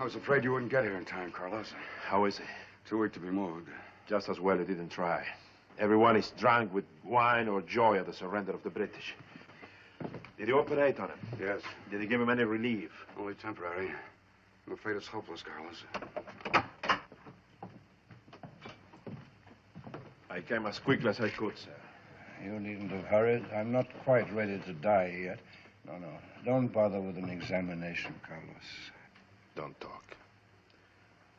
was afraid you wouldn't get here in time, Carlos. How is it? Too weak to be moved. Just as well he didn't try. Everyone is drunk with wine or joy at the surrender of the British. Did you operate on him? Yes. Did he give him any relief? Only temporary. I'm afraid it's hopeless, Carlos. I came as quickly as I could, sir. You needn't have hurried. I'm not quite ready to die yet. No. Don't bother with an examination, Carlos. Don't talk.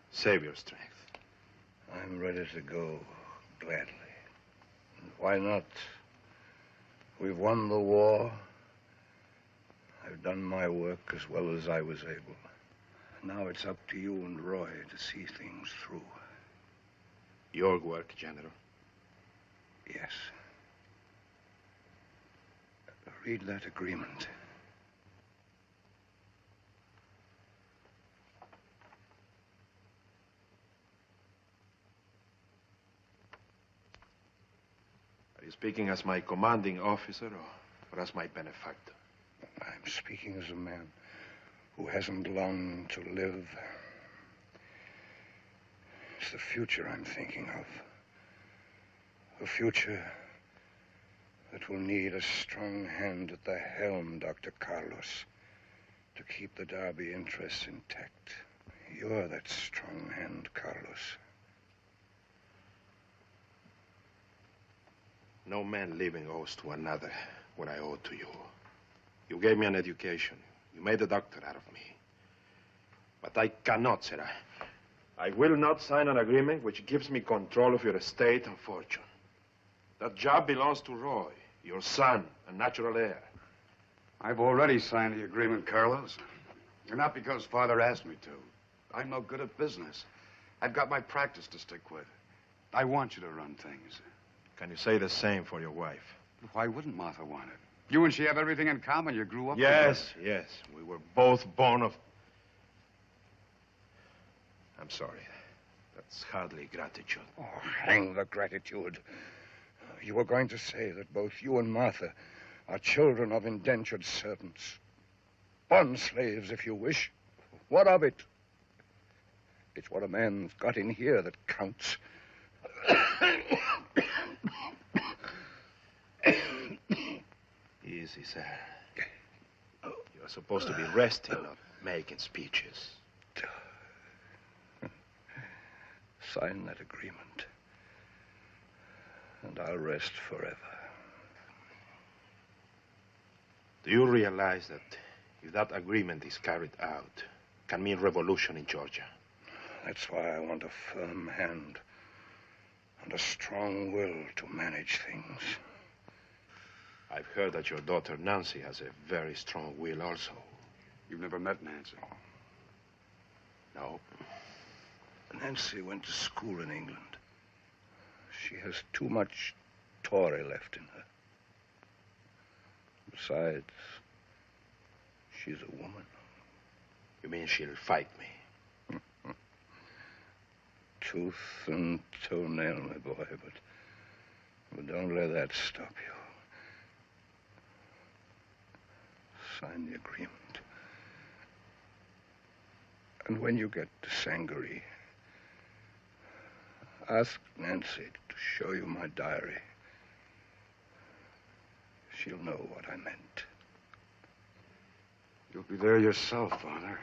Save your strength. I'm ready to go, gladly. Why not? We've won the war. I've done my work as well as I was able. Now it's up to you and Roy to see things through. Your work, General. Yes. Read that agreement. Are you speaking as my commanding officer or as my benefactor? I'm speaking as a man who hasn't long to live. It's the future I'm thinking of. A future that will need a strong hand at the helm, Dr. Carlos, to keep the Derby interests intact. You're that strong hand, Carlos. No man living owes to another what I owe to you. You gave me an education. You made a doctor out of me. But I cannot, sir. I will not sign an agreement which gives me control of your estate and fortune. That job belongs to Roy, your son and natural heir. I've already signed the agreement, Carlos. And not because Father asked me to. I'm no good at business. I've got my practice to stick with. I want you to run things. Can you say the same for your wife? Why wouldn't Martha want it? You and she have everything in common. You grew up Yes. We were both born of... I'm sorry. That's hardly gratitude. Oh, hang the gratitude. You were going to say that both you and Martha are children of indentured servants. Bond slaves, if you wish. What of it? It's what a man's got in here that counts. Easy, sir. You're supposed to be resting, not making speeches. Sign that agreement, and I'll rest forever. Do you realize that if that agreement is carried out, it can mean revolution in Georgia? That's why I want a firm hand and a strong will to manage things. I've heard that your daughter Nancy has a very strong will also. You've never met Nancy? No. Nancy went to school in England. She has too much Tory left in her. Besides, she's a woman. You mean she'll fight me? Tooth and toenail, my boy, but don't let that stop you. Sign the agreement. And when you get to Sangaree, ask Nancy to show you my diary. She'll know what I meant. You'll be there yourself, Father.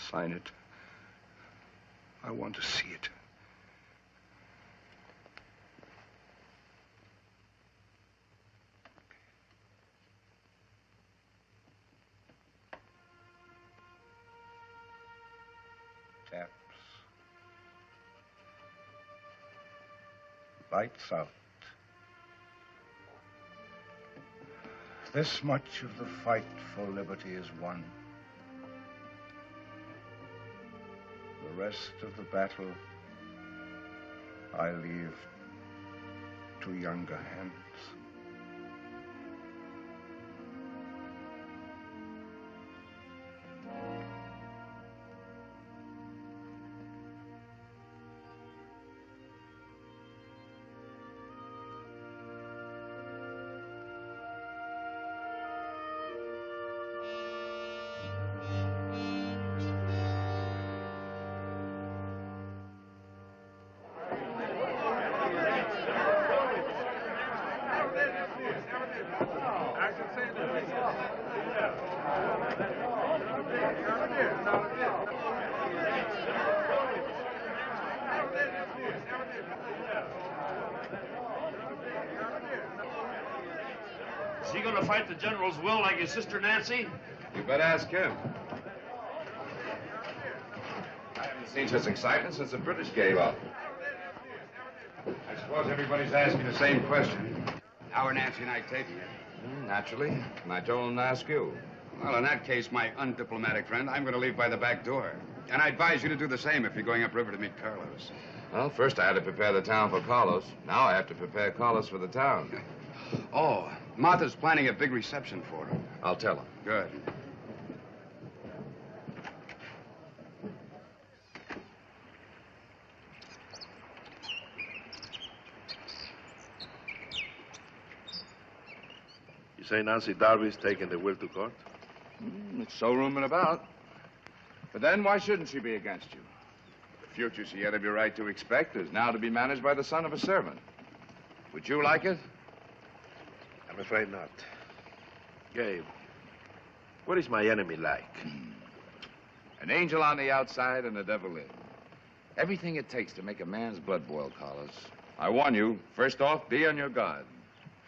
Sign it. I want to see it. Taps. Lights out. This much of the fight for liberty is won. The rest of the battle I leave to younger hands. he going to fight the general's will like his sister Nancy? You better ask him. I haven't seen such excitement since the British gave up. I suppose everybody's asking the same question. How are Nancy and I taking it? Naturally. And I told him to ask you. Well, in that case, my undiplomatic friend, I'm going to leave by the back door. And I advise you to do the same if you're going upriver to meet Carlos. Well, first I had to prepare the town for Carlos. Now I have to prepare Carlos for the town. Oh, Martha's planning a big reception for him. I'll tell him. Good. You say Nancy Darby's taking the will to court? It's so rumored about. But then why shouldn't she be against you? The future she had every right to expect is now to be managed by the son of a servant. Would you like it? I'm afraid not. Gabe, what is my enemy like? An angel on the outside and a devil in. Everything it takes to make a man's blood boil, Carlos. I warn you, first off, be on your guard.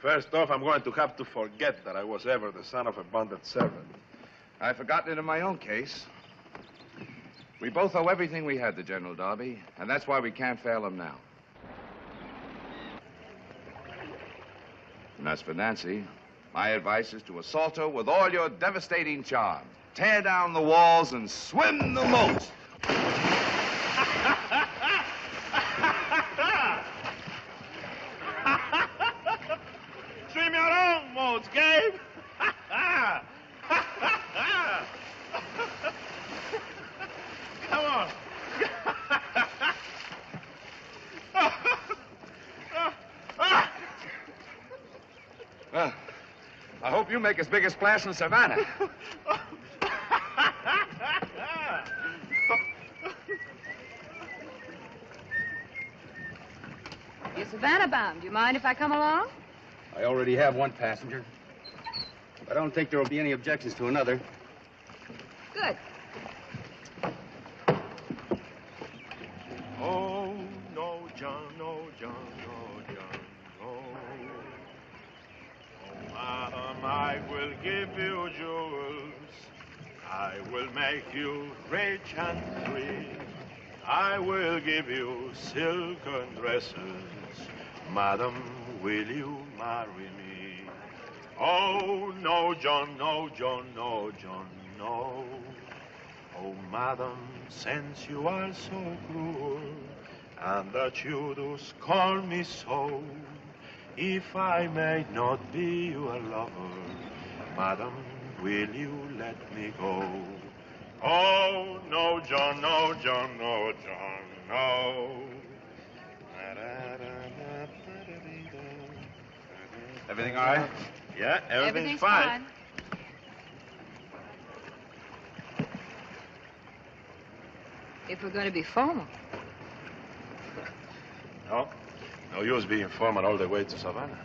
First off, I'm going to have to forget that I was ever the son of a bonded servant. I've forgotten it in my own case. We both owe everything we had to General Darby, and that's why we can't fail him now. And as for Nancy, my advice is to assault her with all your devastating charm. Tear down the walls and swim the moat. Swim your own moats, Gabe. Come on. Well, I hope you make as big a splash in Savannah. You're Savannah bound. Do you mind if I come along? I already have one passenger. I don't think there will be any objections to another. Good. Oh, no, John, no, John, no, John, no. Oh, madam, I will give you jewels. I will make you rich and free. I will give you silken dresses. Madam, will you marry me? Oh, no, John, no, John, no, John, no. Oh, madam, since you are so cruel, and that you do scorn me so, if I may not be your lover, madam, will you let me go? Oh, no, John, no, John, no, John, no. Everything all right? Yeah, everything's fine. If we're going to be formal. No, no use being formal all the way to Savannah.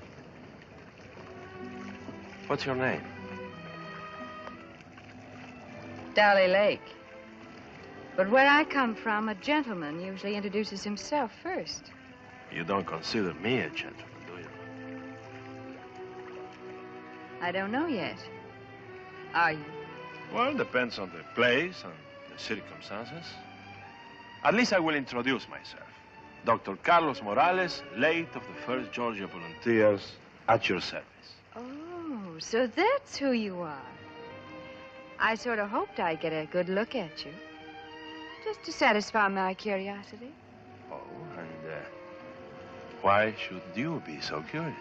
What's your name? Dolly Lake. But where I come from, a gentleman usually introduces himself first. You don't consider me a gentleman, do you? I don't know yet. Are you? Well, depends on the place and the circumstances. At least I will introduce myself. Dr. Carlos Morales, late of the 1st Georgia Volunteers, at your service. Oh, so that's who you are. I sort of hoped I'd get a good look at you. Just to satisfy my curiosity. Oh, and why should you be so curious?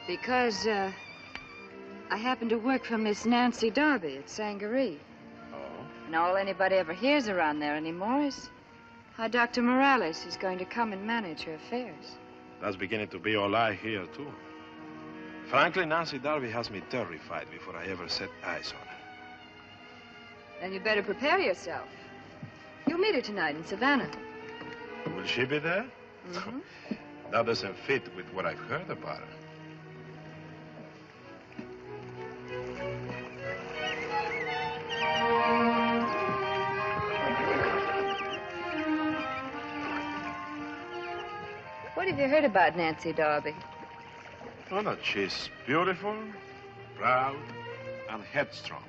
Because, I happen to work for Miss Nancy Darby at Sangaree. Oh? And all anybody ever hears around there anymore is how Dr. Morales is going to come and manage her affairs. That's beginning to be all I hear, too. Frankly, Nancy Darby has me terrified before I ever set eyes on her. Then you better prepare yourself. You'll meet her tonight in Savannah. Will she be there? Mm-hmm. That doesn't fit with what I've heard about her. What have you heard about Nancy Darby? Oh, no, she's beautiful, proud, and headstrong.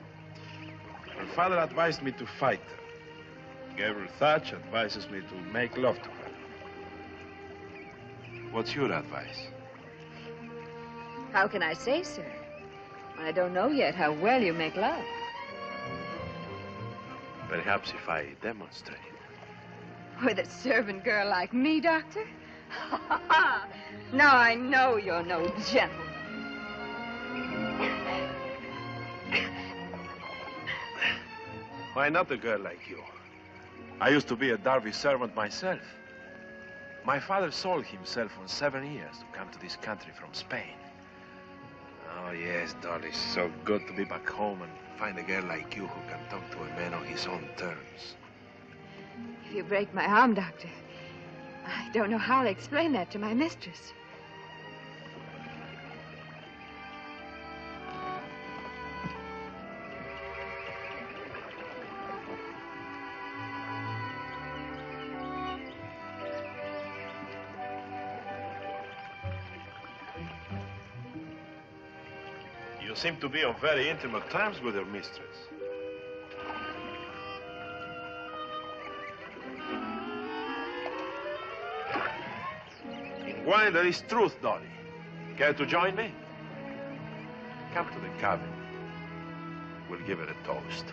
Her father advised me to fight her. Gabriel Thatch advises me to make love to her. What's your advice? How can I say, sir? I don't know yet how well you make love. Perhaps if I demonstrate. With a servant girl like me, Doctor? Now I know you're no gentleman. Why not a girl like you? I used to be a Derby servant myself. My father sold himself on 7 years to come to this country from Spain. Oh, yes, Dolly, it's so good to be back home and find a girl like you who can talk to a man on his own terms. If you break my arm, Doctor, I don't know how I'll explain that to my mistress. You seem to be on very intimate terms with your mistress. In wine there is truth, Dolly. Care to join me? Come to the cabin. We'll give it a toast.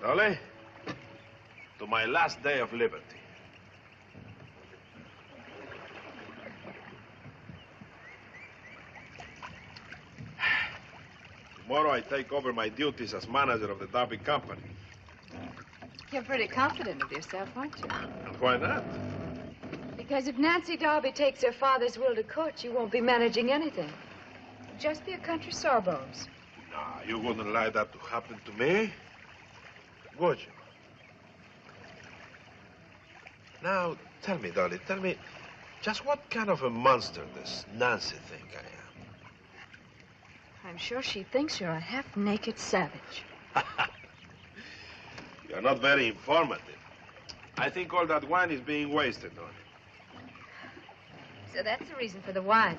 Dolly, to my last day of liberty. Tomorrow I take over my duties as manager of the Derby Company. You're pretty confident of yourself, aren't you? And why not? Because if Nancy Darby takes her father's will to court, you won't be managing anything. You'll just be a country sawbones. Nah, you wouldn't allow that to happen to me, would you? Now, tell me, Dolly, tell me, just what kind of a monster does Nancy think I am? I'm sure she thinks you're a half-naked savage. You're not very informative. I think all that wine is being wasted on it. So that's the reason for the wine.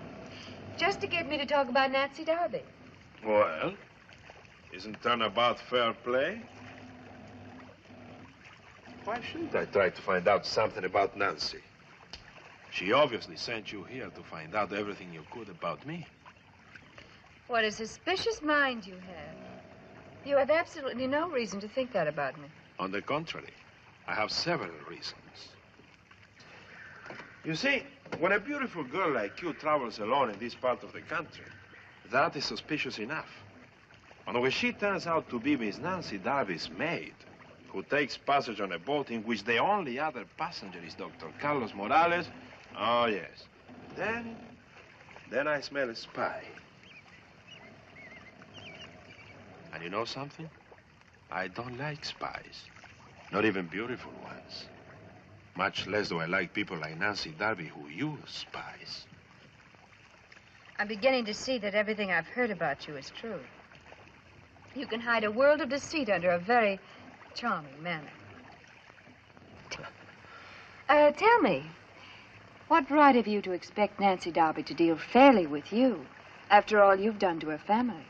Just to get me to talk about Nancy Darby. Well, isn't turnabout fair play? Why shouldn't I try to find out something about Nancy? She obviously sent you here to find out everything you could about me. What a suspicious mind you have. You have absolutely no reason to think that about me. On the contrary, I have several reasons. You see, when a beautiful girl like you travels alone in this part of the country, that is suspicious enough. And when she turns out to be Miss Nancy Darby's maid, who takes passage on a boat in which the only other passenger is Dr. Carlos Morales, oh, yes, then I smell a spy. And you know something? I don't like spies. Not even beautiful ones. Much less do I like people like Nancy Darby who use spies. I'm beginning to see that everything I've heard about you is true. You can hide a world of deceit under a very charming manner. Tell me, what right have you to expect Nancy Darby to deal fairly with you after all you've done to her family?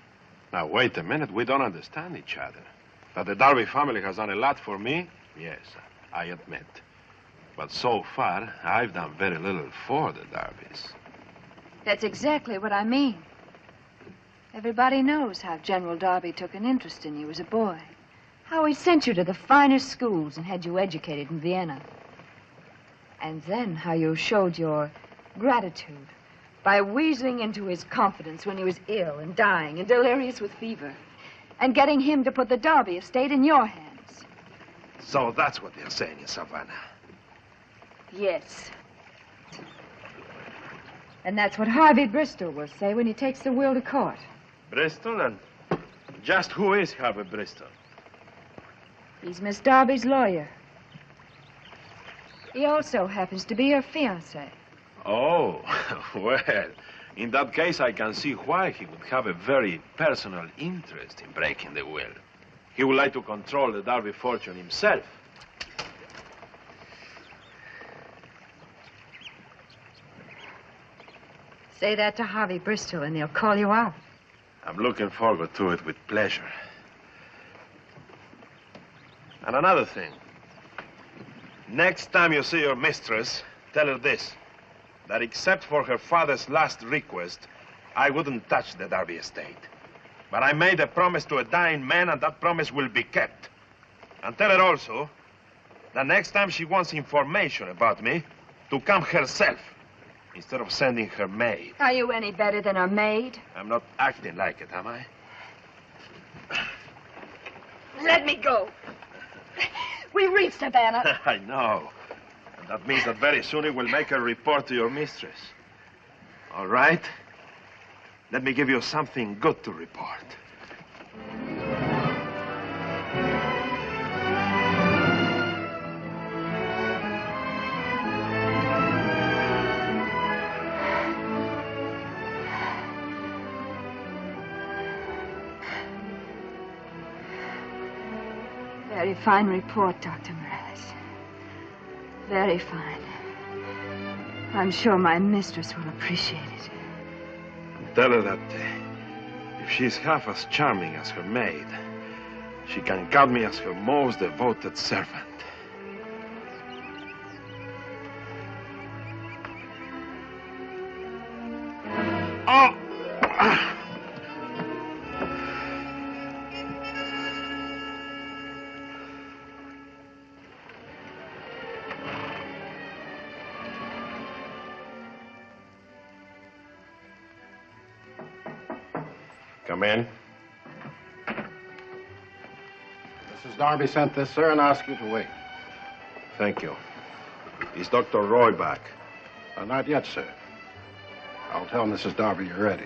Now, wait a minute. We don't understand each other. That the Darby family has done a lot for me, yes, I admit. But so far, I've done very little for the Darbys. That's exactly what I mean. Everybody knows how General Darby took an interest in you as a boy. How he sent you to the finest schools and had you educated in Vienna. And then how you showed your gratitude by weaseling into his confidence when he was ill and dying and delirious with fever, and getting him to put the Darby estate in your hands. So that's what they're saying in Savannah. Yes. And that's what Harvey Bristol will say when he takes the will to court. Bristol? And just who is Harvey Bristol? He's Miss Darby's lawyer. He also happens to be her fiancé. Oh, well, in that case, I can see why he would have a very personal interest in breaking the will. He would like to control the Darby fortune himself. Say that to Harvey Bristol and he'll call you out. I'm looking forward to it with pleasure. And another thing. Next time you see your mistress, tell her this, that except for her father's last request, I wouldn't touch the Darby estate. But I made a promise to a dying man, and that promise will be kept. And tell her also that next time she wants information about me, to come herself, instead of sending her maid. Are you any better than her maid? I'm not acting like it, am I? Let me go. We reached Savannah. I know. And that means that very soon he will make a report to your mistress. All right? Let me give you something good to report. Very fine report, Dr. Morales. Very fine. I'm sure my mistress will appreciate it. Tell her that if she's half as charming as her maid, she can count me as her most devoted servant. Oh! Come in. Mrs. Darby sent this, sir, and asked you to wait. Thank you. Is Dr. Roy back? Not yet, sir. I'll tell Mrs. Darby you're ready.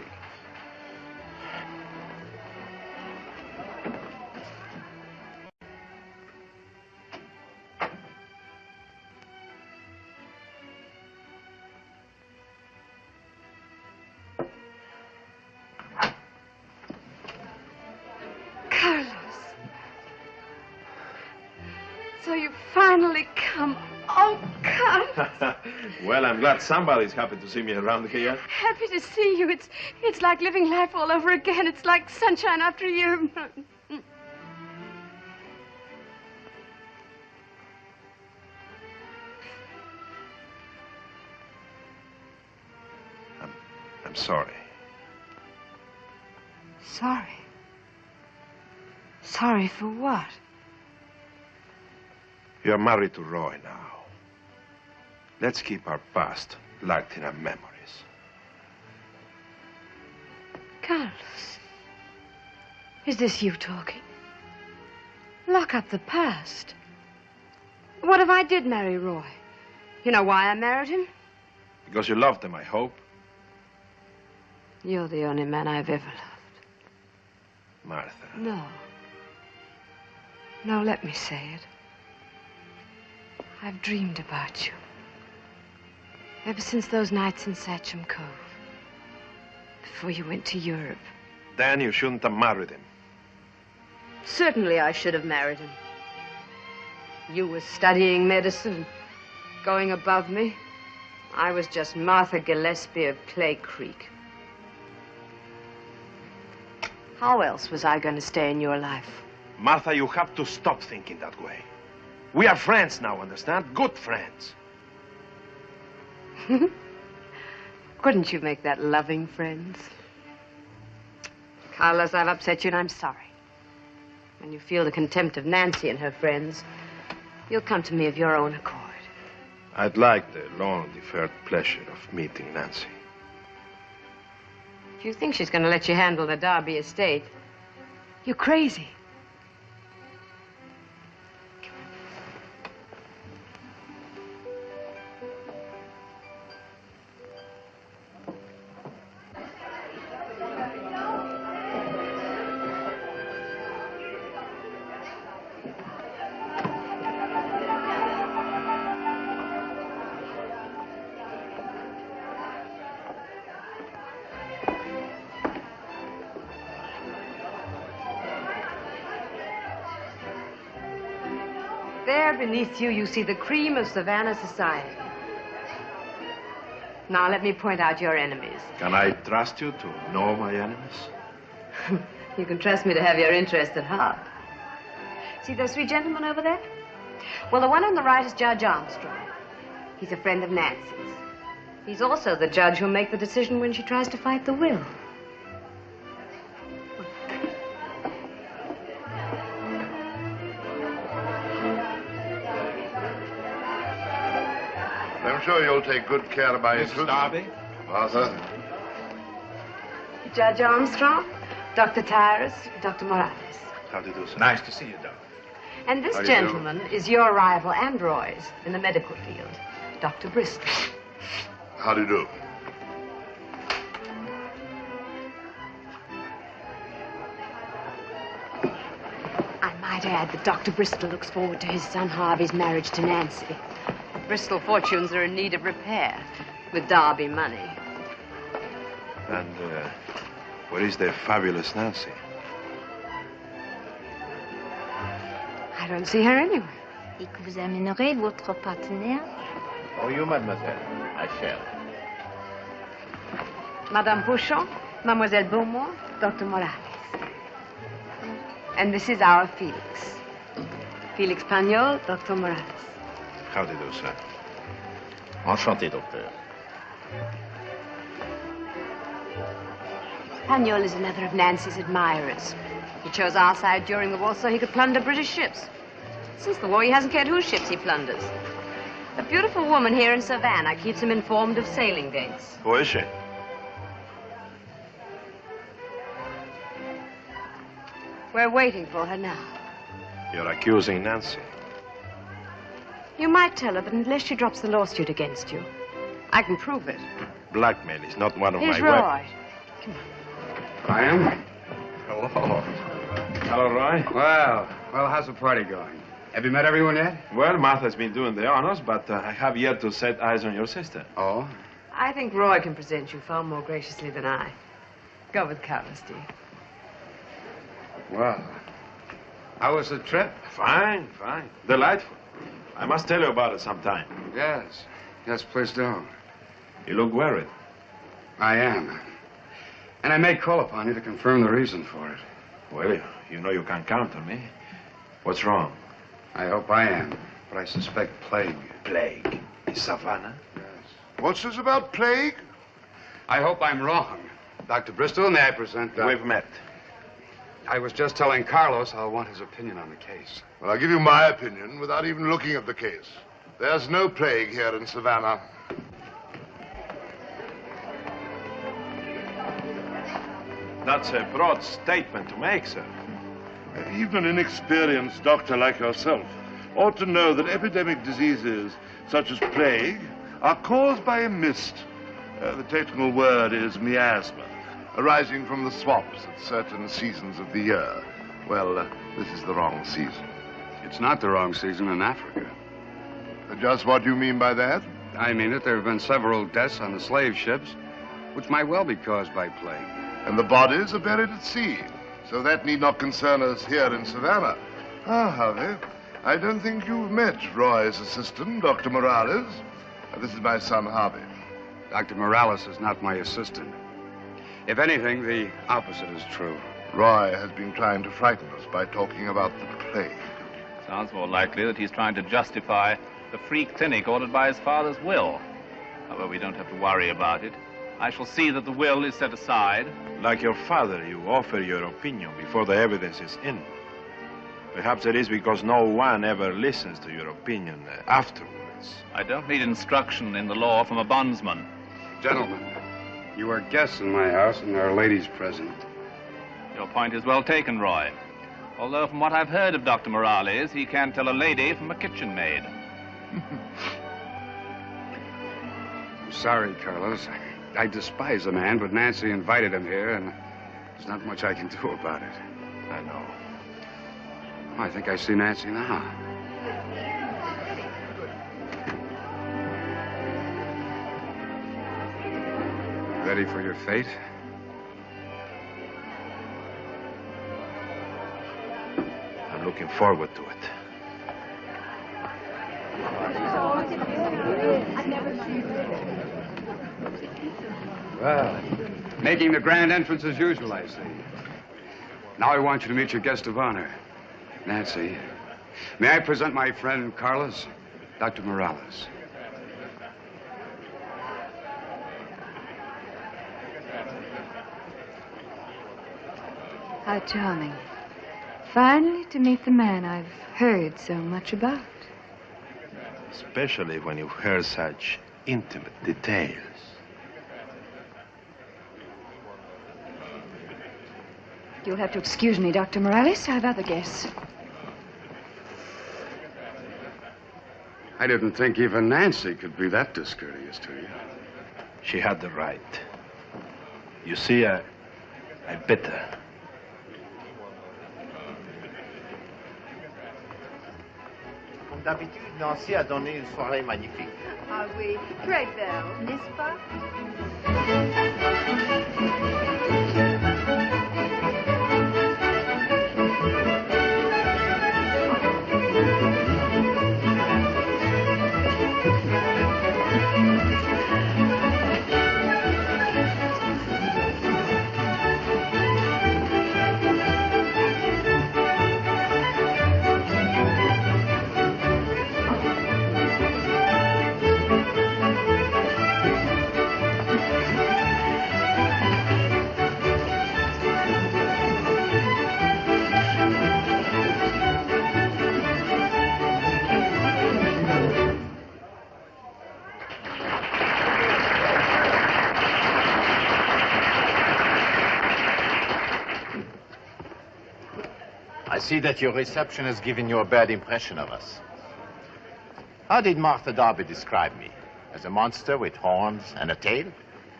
So you finally come. Oh, Carlos. Well, I'm glad somebody's happy to see me around here. Happy to see you. It's like living life all over again. It's like sunshine after a year. I'm sorry. Sorry? Sorry for what? You're married to Roy now. Let's keep our past locked in our memories. Carlos, is this you talking? Lock up the past. What if I did marry Roy? You know why I married him? Because you loved him, I hope. You're the only man I've ever loved. Martha. No. No, let me say it. I've dreamed about you. Ever since those nights in Satcham Cove. Before you went to Europe. Then you shouldn't have married him. Certainly I should have married him. You were studying medicine, going above me. I was just Martha Gillespie of Clay Creek. How else was I going to stay in your life? Martha, you have to stop thinking that way. We are friends now, understand? Good friends. Couldn't you make that loving friends? Carlos, I've upset you and I'm sorry. When you feel the contempt of Nancy and her friends, you'll come to me of your own accord. I'd like the long-deferred pleasure of meeting Nancy. If you think she's going to let you handle the Darby estate, you're crazy. there beneath you, you see the cream of Savannah society. Now, let me point out your enemies. Can I trust you to know my enemies? You can trust me to have your interest at heart. See those three gentlemen over there? Well, the one on the right is Judge Armstrong. He's a friend of Nancy's. He's also the judge who'll make the decision when she tries to fight the will. I'm sure you'll take good care of my Mrs. interests. Darby? Arthur? Judge Armstrong, Dr. Tyrus, Dr. Morales. How do you do, sir? Nice to see you, Doc. And this How do you do? gentleman is your rival and Roy's in the medical field, Dr. Bristol. How do you do? I might add that Dr. Bristol looks forward to his son Harvey's marriage to Nancy. Bristol fortunes are in need of repair with Derby money. And where is the fabulous Nancy? I don't see her anywhere. Et que vous amènerez votre partenaire? Oh, you, mademoiselle. I shall. Madame Pouchon, Mademoiselle Beaumont, Dr. Morales. And this is our Felix. Felix Pagnol, Dr. Morales. How do you do, sir? Enchanté, docteur. Pagnol is another of Nancy's admirers. He chose our side during the war so he could plunder British ships. Since the war, he hasn't cared whose ships he plunders. A beautiful woman here in Savannah keeps him informed of sailing dates. Who is she? We're waiting for her now. You're accusing Nancy. You might tell her that unless she drops the lawsuit against you, I can prove it. Blackmail is not one of Here's my Roy. I am? Hello. Hello, Roy. Well, how's the party going? Have you met everyone yet? Well, Martha's been doing the honors, but I have yet to set eyes on your sister. Oh? I think Roy can present you far more graciously than I. Go with Carlos, dear. Well, how was the trip? Fine. Delightful. I must tell you about it sometime. Yes. Yes, please do. You look worried. I am. And I may call upon you to confirm the reason for it. Well, you know you can count on me. What's wrong? I hope I am, but I suspect plague. Plague. In Savannah? Yes. What's this about plague? I hope I'm wrong. Dr. Bristol, may I present... We've met. I was just telling Carlos I'll want his opinion on the case. Well, I'll give you my opinion without even looking at the case. There's no plague here in Savannah. That's a broad statement to make, sir. Even an inexperienced doctor like yourself ought to know that epidemic diseases such as plague are caused by a mist. The technical word is miasma, Arising from the swamps at certain seasons of the year. Well, this is the wrong season. It's not the wrong season in Africa. Just what do you mean by that? I mean that there have been several deaths on the slave ships, which might well be caused by plague. And the bodies are buried at sea. So that need not concern us here in Savannah. Ah, Harvey, I don't think you've met Roy's assistant, Dr. Morales. This is my son, Harvey. Dr. Morales is not my assistant. If anything, the opposite is true. Roy has been trying to frighten us by talking about the plague. Sounds more likely that he's trying to justify the freak clinic ordered by his father's will. However, we don't have to worry about it. I shall see that the will is set aside. Like your father, you offer your opinion before the evidence is in. Perhaps it is because no one ever listens to your opinion afterwards. I don't need instruction in the law from a bondsman. Gentlemen, you are guests in my house and there are ladies present. Your point is well taken, Roy. Although from what I've heard of Dr. Morales, he can't tell a lady from a kitchen maid. I'm sorry, Carlos. I despise the man, but Nancy invited him here, and there's not much I can do about it. I know. Oh, I think I see Nancy now. Ready for your fate? I'm looking forward to it. Well, making the grand entrance as usual, I see. Now I want you to meet your guest of honor, Nancy. May I present my friend Carlos, Dr. Morales. How charming. Finally to meet the man I've heard so much about. Especially when you've heard such intimate details. You'll have to excuse me, Dr. Morales. I have other guests. I didn't think even Nancy could be that discourteous to you. She had the right. You see, I bit her. Comme d'habitude, Nancy a donné une soirée magnifique. Ah oui, très belle, n'est-ce pas? I see that your reception has given you a bad impression of us. How did Martha Darby describe me? As a monster with horns and a tail?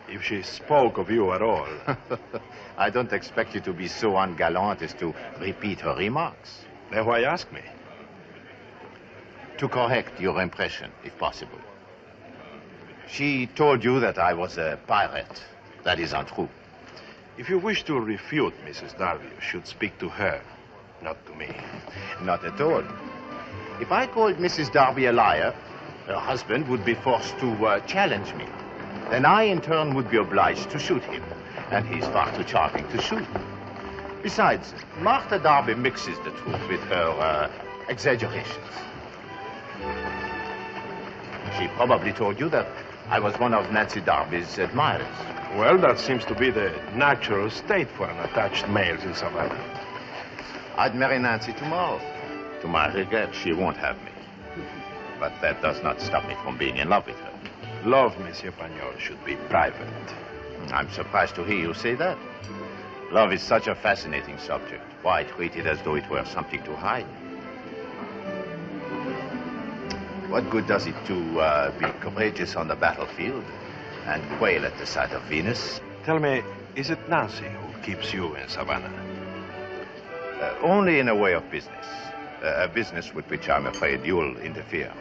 If she spoke of you at all. I don't expect you to be so ungallant as to repeat her remarks. Then why ask me? To correct your impression, if possible. She told you that I was a pirate. That is untrue. If you wish to refute Mrs. Darby, you should speak to her, not to me. Not at all. If I called Mrs. Darby a liar, her husband would be forced to challenge me. Then I, in turn, would be obliged to shoot him. And he's far too charming to shoot. Besides, Martha Darby mixes the truth with her exaggerations. She probably told you that I was one of Nancy Darby's admirers. Well, that seems to be the natural state for an attached male in Savannah. I'd marry Nancy tomorrow. To my regret, she won't have me. But that does not stop me from being in love with her. Love, Monsieur Pagnol, should be private. I'm surprised to hear you say that. Love is such a fascinating subject. Why treat it as though it were something to hide? What good does it to be courageous on the battlefield and quail at the sight of Venus? Tell me, is it Nancy who keeps you in Savannah? Only in a way of business. A business with which I'm afraid you'll interfere.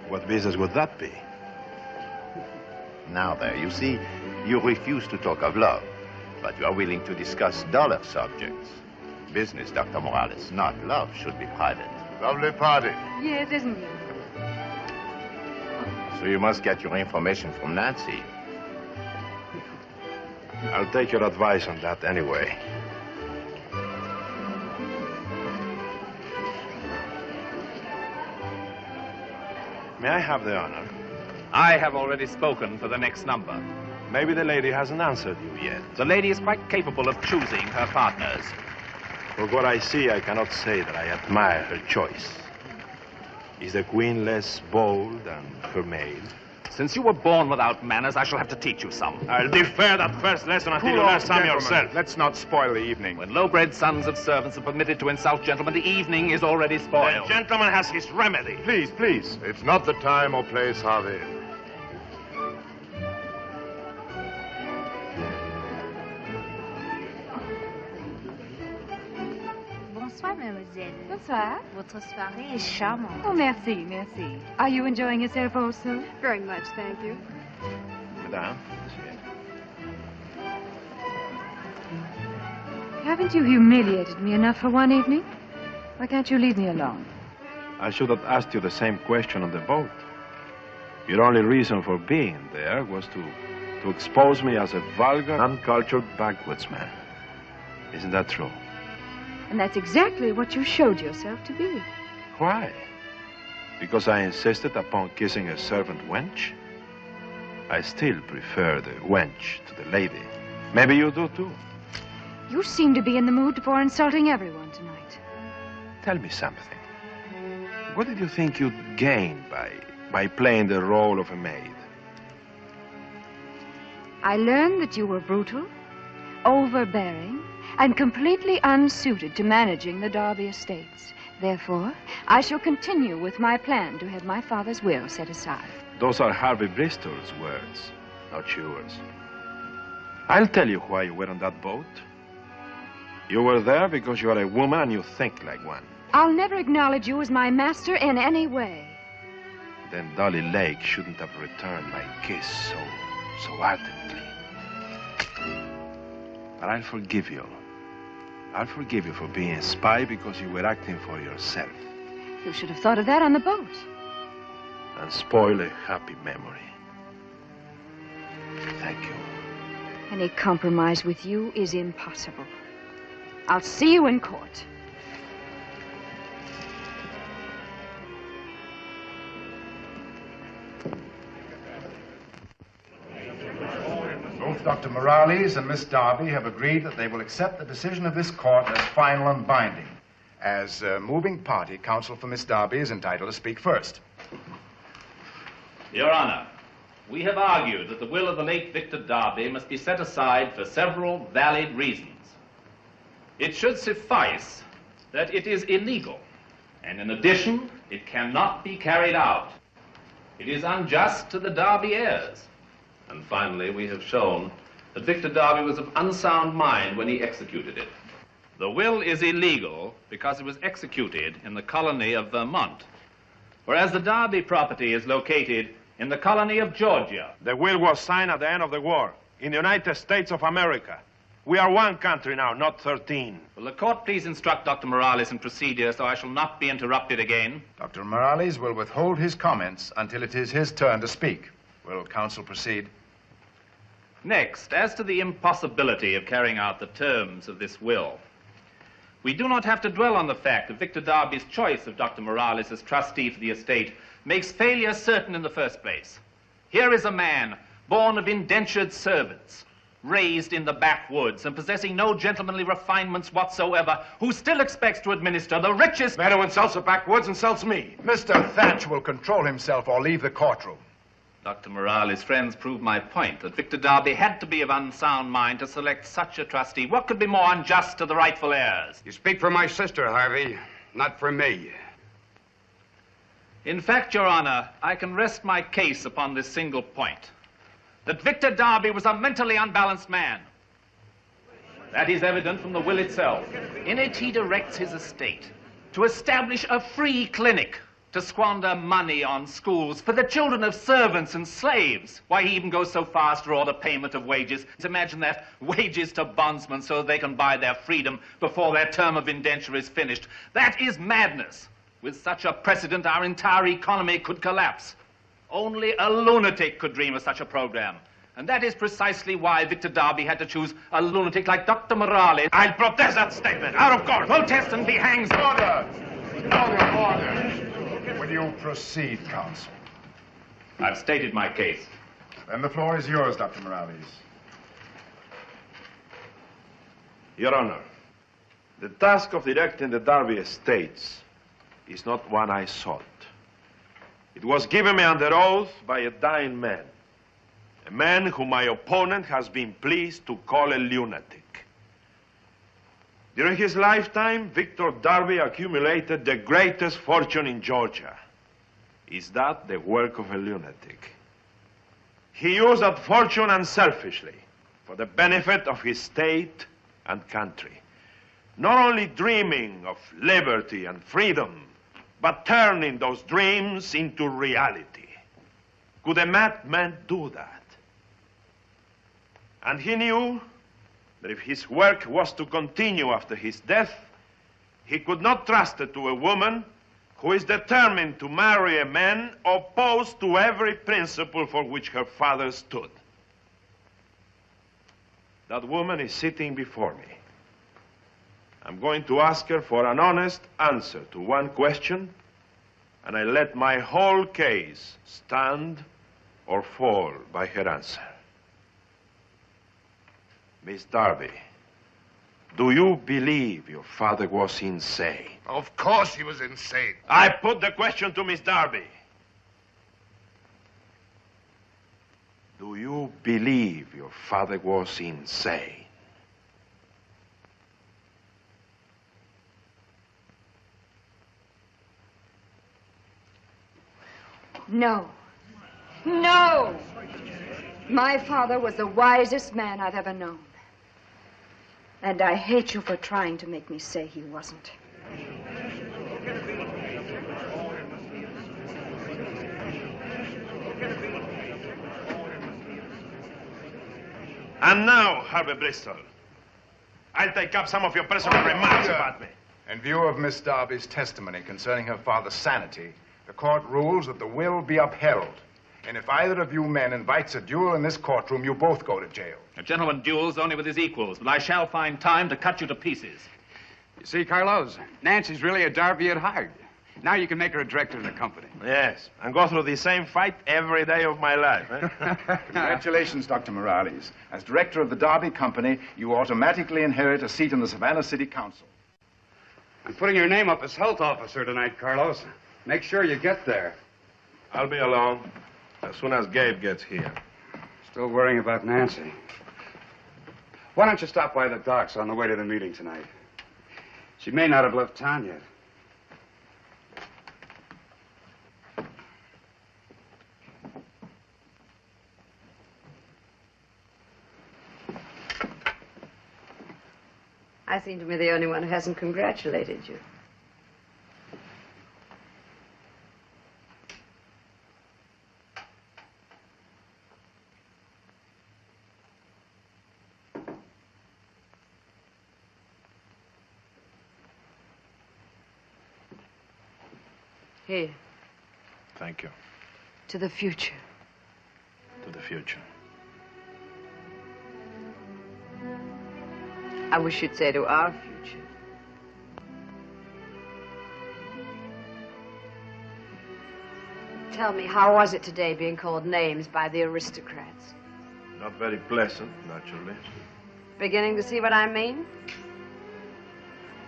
What business would that be? Now there, you see, you refuse to talk of love, but you are willing to discuss duller subjects. Business, Dr. Morales, not love, should be private. Lovely party. Yes, isn't it? So you must get your information from Nancy. I'll take your advice on that anyway. May I have the honor? I have already spoken for the next number. Maybe the lady hasn't answered you yet. The lady is quite capable of choosing her partners. For what I see, I cannot say that I admire her choice. Is the queen less bold than her maid? Since you were born without manners, I shall have to teach you some. I'll defer that first lesson until you learn some yourself. Let's not spoil the evening. When low-bred sons of servants are permitted to insult gentlemen, the evening is already spoiled. The gentleman has his remedy. Please, please. It's not the time or place, Harvey. Bonsoir, mademoiselle. Bonsoir. Votre soirée est charmante. Oh, merci, merci. Are you enjoying yourself also? Very much, thank you. Madame. Haven't you humiliated me enough for one evening? Why can't you leave me alone? I should have asked you the same question on the boat. Your only reason for being there was to expose me as a vulgar, uncultured backwoodsman. Isn't that true? And that's exactly what you showed yourself to be. Why? Because I insisted upon kissing a servant wench? I still prefer the wench to the lady. Maybe you do too. You seem to be in the mood for insulting everyone tonight. Tell me something. What did you think you'd gain by playing the role of a maid? I learned that you were brutal, overbearing, and completely unsuited to managing the Darby estates. Therefore, I shall continue with my plan to have my father's will set aside. Those are Harvey Bristol's words, not yours. I'll tell you why you were on that boat. You were there because you are a woman and you think like one. I'll never acknowledge you as my master in any way. Then Dolly Lake shouldn't have returned my kiss so ardently. But I'll forgive you. I'll forgive you for being a spy because you were acting for yourself. You should have thought of that on the boat. And spoil a happy memory. Thank you. Any compromise with you is impossible. I'll see you in court. Both Dr. Morales and Miss Darby have agreed that they will accept the decision of this court as final and binding. As moving party, counsel for Miss Darby is entitled to speak first. Your Honor, we have argued that the will of the late Victor Darby must be set aside for several valid reasons. It should suffice that it is illegal, and in addition, it cannot be carried out. It is unjust to the Darby heirs. And finally, we have shown that Victor Darby was of unsound mind when he executed it. The will is illegal because it was executed in the colony of Vermont, whereas the Darby property is located in the colony of Georgia. The will was signed at the end of the war in the United States of America. We are one country now, not 13. Will the court please instruct Dr. Morales in procedure so I shall not be interrupted again? Dr. Morales will withhold his comments until it is his turn to speak. Will counsel proceed? Next, as to the impossibility of carrying out the terms of this will, we do not have to dwell on the fact that Victor Darby's choice of Dr. Morales as trustee for the estate makes failure certain in the first place. Here is a man born of indentured servants, raised in the backwoods and possessing no gentlemanly refinements whatsoever, who still expects to administer the richest... Man who insults the backwoods insults me. Mr. Thatch will control himself or leave the courtroom. Dr. Morales' friends prove my point, that Victor Darby had to be of unsound mind to select such a trustee. What could be more unjust to the rightful heirs? You speak for my sister, Harvey, not for me. In fact, Your Honor, I can rest my case upon this single point, that Victor Darby was a mentally unbalanced man. That is evident from the will itself. In it, he directs his estate to establish a free clinic, to squander money on schools for the children of servants and slaves. Why, he even goes so far as to order payment of wages. Imagine that, wages to bondsmen so they can buy their freedom before their term of indenture is finished. That is madness. With such a precedent, our entire economy could collapse. Only a lunatic could dream of such a program. And that is precisely why Victor Darby had to choose a lunatic like Dr. Morales. I'll protest that statement. Out of court. Protest and be hanged. Order! Order! Will you proceed, counsel? I've stated my case. Then the floor is yours, Dr. Morales. Your Honor, the task of directing the Darby estates is not one I sought. It was given me under oath by a dying man, a man whom my opponent has been pleased to call a lunatic. During his lifetime, Victor Darby accumulated the greatest fortune in Georgia. Is that the work of a lunatic? He used that fortune unselfishly for the benefit of his state and country, not only dreaming of liberty and freedom, but turning those dreams into reality. Could a madman do that? And he knew that if his work was to continue after his death, he could not trust it to a woman who is determined to marry a man opposed to every principle for which her father stood. That woman is sitting before me. I'm going to ask her for an honest answer to one question, and I let my whole case stand or fall by her answer. Miss Darby, do you believe your father was insane? Of course he was insane. I put the question to Miss Darby. Do you believe your father was insane? No. No! My father was the wisest man I've ever known. And I hate you for trying to make me say he wasn't. And now, Harvey Bristol, I'll take up some of your personal remarks about me. In view of Miss Darby's testimony concerning her father's sanity, the court rules that the will be upheld. And if either of you men invites a duel in this courtroom, you both go to jail. A gentleman duels only with his equals, but I shall find time to cut you to pieces. You see, Carlos, Nancy's really a Darby at heart. Now you can make her a director of the company. Yes, and go through the same fight every day of my life. Congratulations, Dr. Morales. As director of the Darby Company, you automatically inherit a seat in the Savannah City Council. I'm putting your name up as health officer tonight, Carlos. Make sure you get there. I'll be along as soon as Gabe gets here. Still worrying about Nancy. Why don't you stop by the docks on the way to the meeting tonight? She may not have left town yet. I seem to be the only one who hasn't congratulated you. Here, Thank you. to the future. To the future. I wish you'd say to our future. Tell me, how was it today being called names by the aristocrats? Not very pleasant, naturally. Beginning to see what I mean?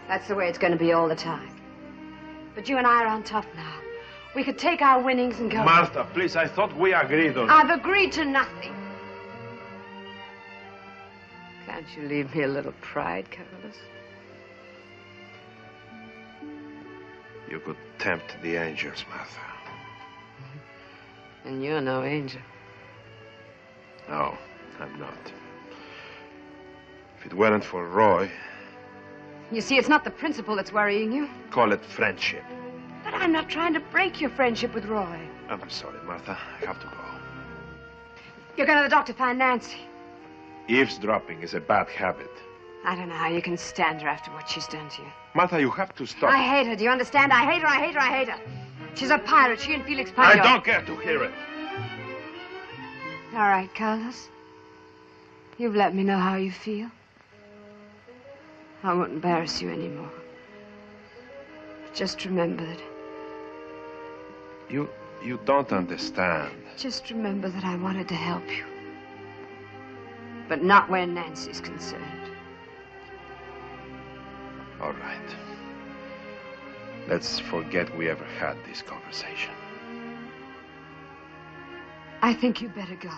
That's the way it's going to be all the time. But you and I are on top now. We could take our winnings and go. Martha, please, I thought we agreed on... I've agreed to nothing. Can't you leave me a little pride, Carlos? You could tempt the angels, Martha. And you're no angel. No, I'm not. If it weren't for Roy... You see, it's not the principle that's worrying you. Call it friendship. But I'm not trying to break your friendship with Roy. I'm sorry, Martha. I have to go. You're going to the doctor to find Nancy. Eavesdropping is a bad habit. I don't know how you can stand her after what she's done to you. Martha, you have to stop. I hate her. Do you understand? I hate her, I hate her, I hate her. She's a pirate. She and Felix Payot. I don't care to hear it. All right, Carlos. You've let me know how you feel. I won't embarrass you anymore. Just remember that. You don't understand. Just remember that I wanted to help you. But not where Nancy's concerned. All right. Let's forget we ever had this conversation. I think you better go.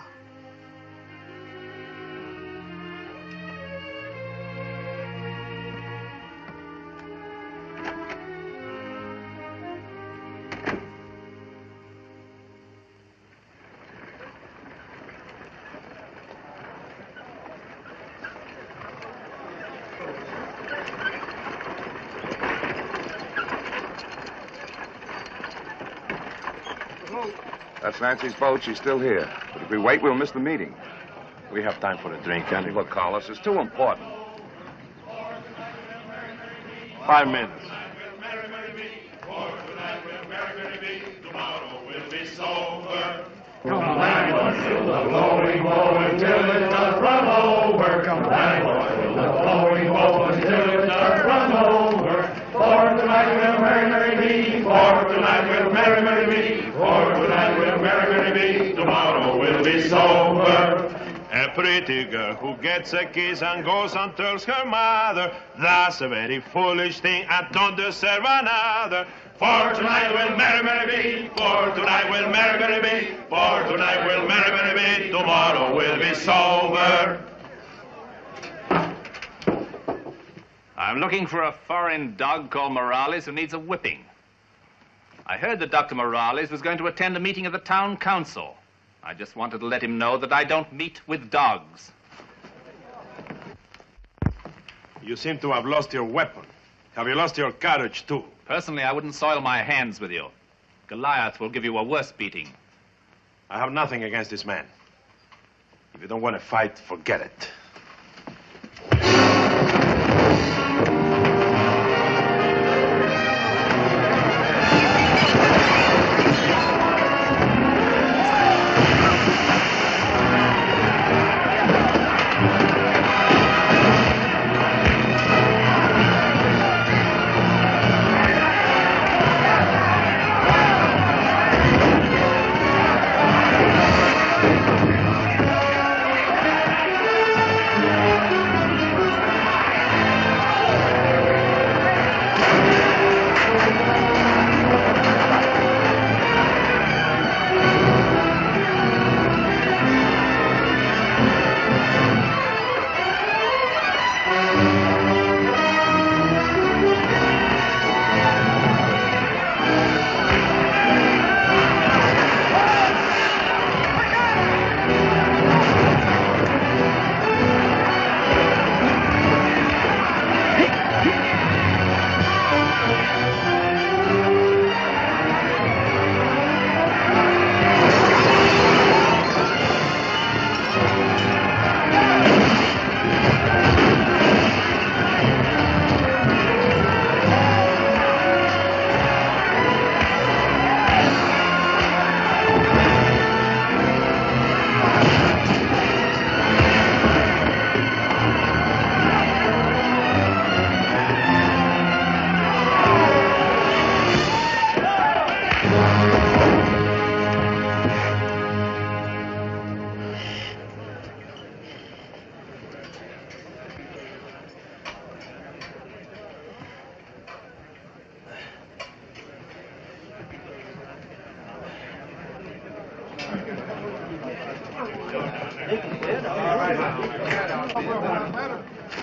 That's Nancy's boat. She's still here. But if we wait, we'll miss the meeting. We have time for a drink, and Look, Carlos, it's too important. 5 minutes. sober. Come back, boys, to the glowing bow until it does run over. Come back, boys, to the glowing bow until it does run over. For tonight we'll merry, merry be. For tonight we'll merry, merry be. For tonight we'll merry, merry be. Tomorrow we'll be sober. A pretty girl who gets a kiss and goes and tells her mother, that's a very foolish thing, I don't deserve another. For tonight we'll merry, merry be. For tonight we'll merry, merry be. For tonight we'll merry, merry be. Tomorrow we'll be sober. I'm looking for a foreign dog called Morales who needs a whipping. I heard that Dr. Morales was going to attend a meeting of the town council. I just wanted to let him know that I don't meet with dogs. You seem to have lost your weapon. Have you lost your courage, too? Personally, I wouldn't soil my hands with you. Goliath will give you a worse beating. I have nothing against this man. If you don't want to fight, forget it.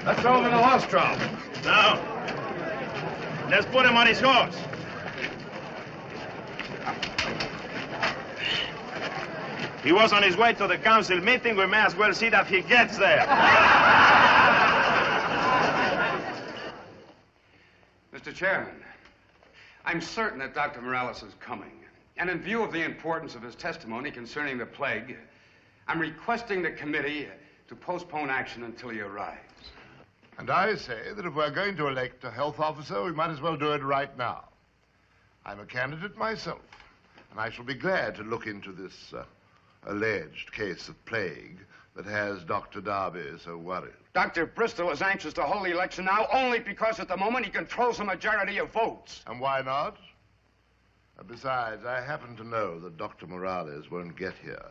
Let's throw him in the horse trough. No. Let's put him on his horse. He was on his way to the council meeting. We may as well see that he gets there. Mr. Chairman, I'm certain that Dr. Morales is coming. And in view of the importance of his testimony concerning the plague, I'm requesting the committee to postpone action until he arrives. And I say that if we're going to elect a health officer, we might as well do it right now. I'm a candidate myself, and I shall be glad to look into this alleged case of plague that has Dr. Darby so worried. Dr. Bristol is anxious to hold the election now only because at the moment he controls a majority of votes. And why not? Besides, I happen to know that Dr. Morales won't get here.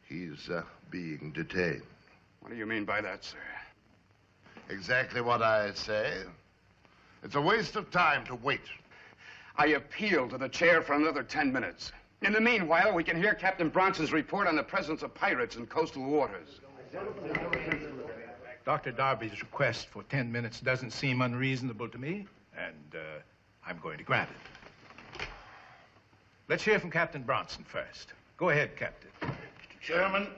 He's being detained. What do you mean by that, sir? Exactly what I say. It's a waste of time to wait. I appeal to the chair for another 10 minutes. In the meanwhile, we can hear Captain Bronson's report on the presence of pirates in coastal waters. Dr. Darby's request for 10 minutes doesn't seem unreasonable to me, and I'm going to grant it. Let's hear from Captain Bronson first. Go ahead, Captain. Mr. Chairman,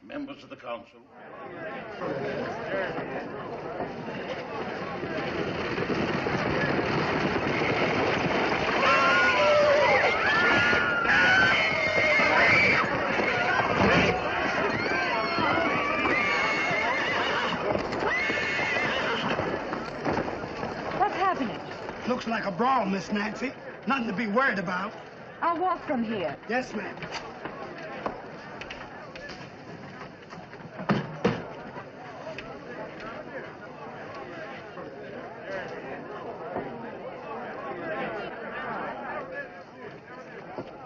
members of the council. What's happening? Looks like a brawl, Miss Nancy. Nothing to be worried about. I'll walk from here. Yes, ma'am.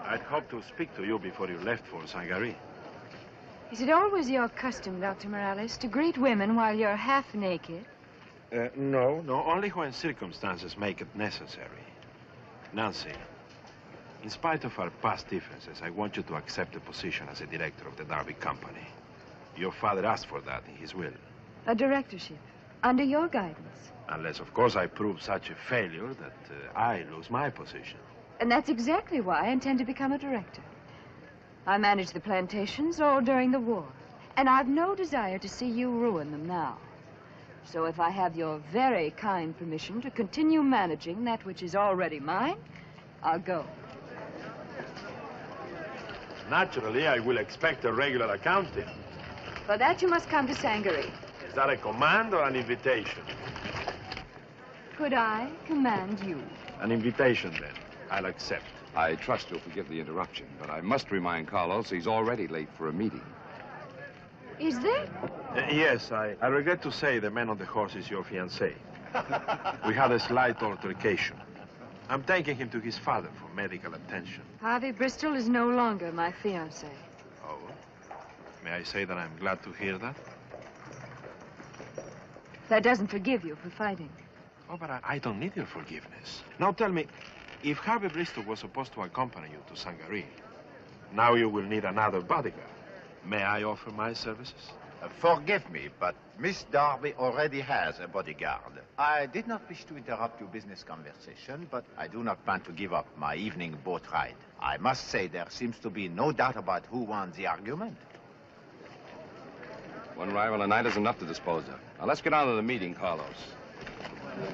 I'd hoped to speak to you before you left for Sangari. Is it always your custom, Dr. Morales, to greet women while you're half naked? No, only when circumstances make it necessary. Nancy, in spite of our past differences, I want you to accept the position as a director of the Darby Company. Your father asked for that in his will. A directorship, under your guidance. Unless, of course, I prove such a failure that I lose my position. And that's exactly why I intend to become a director. I managed the plantations all during the war, and I've no desire to see you ruin them now. So if I have your very kind permission to continue managing that which is already mine, I'll go. Naturally, I will expect a regular accounting. For that, you must come to Sangari. Is that a command or an invitation? Could I command you? An invitation, then. I'll accept. I trust you'll forgive the interruption, but I must remind Carlos he's already late for a meeting. Is there? Yes, I regret to say the man on the horse is your fiancé. We had a slight altercation. I'm taking him to his father for medical attention. Harvey Bristol is no longer my fiancé. Oh? May I say that I'm glad to hear that? That doesn't forgive you for fighting. Oh, but I don't need your forgiveness. Now tell me, if Harvey Bristol was supposed to accompany you to Sangari, now you will need another bodyguard. May I offer my services? Forgive me, but Miss Darby already has a bodyguard. I did not wish to interrupt your business conversation, but I do not plan to give up my evening boat ride. I must say there seems to be no doubt about who won the argument. One rival a night is enough to dispose of. Now, let's get on to the meeting, Carlos. And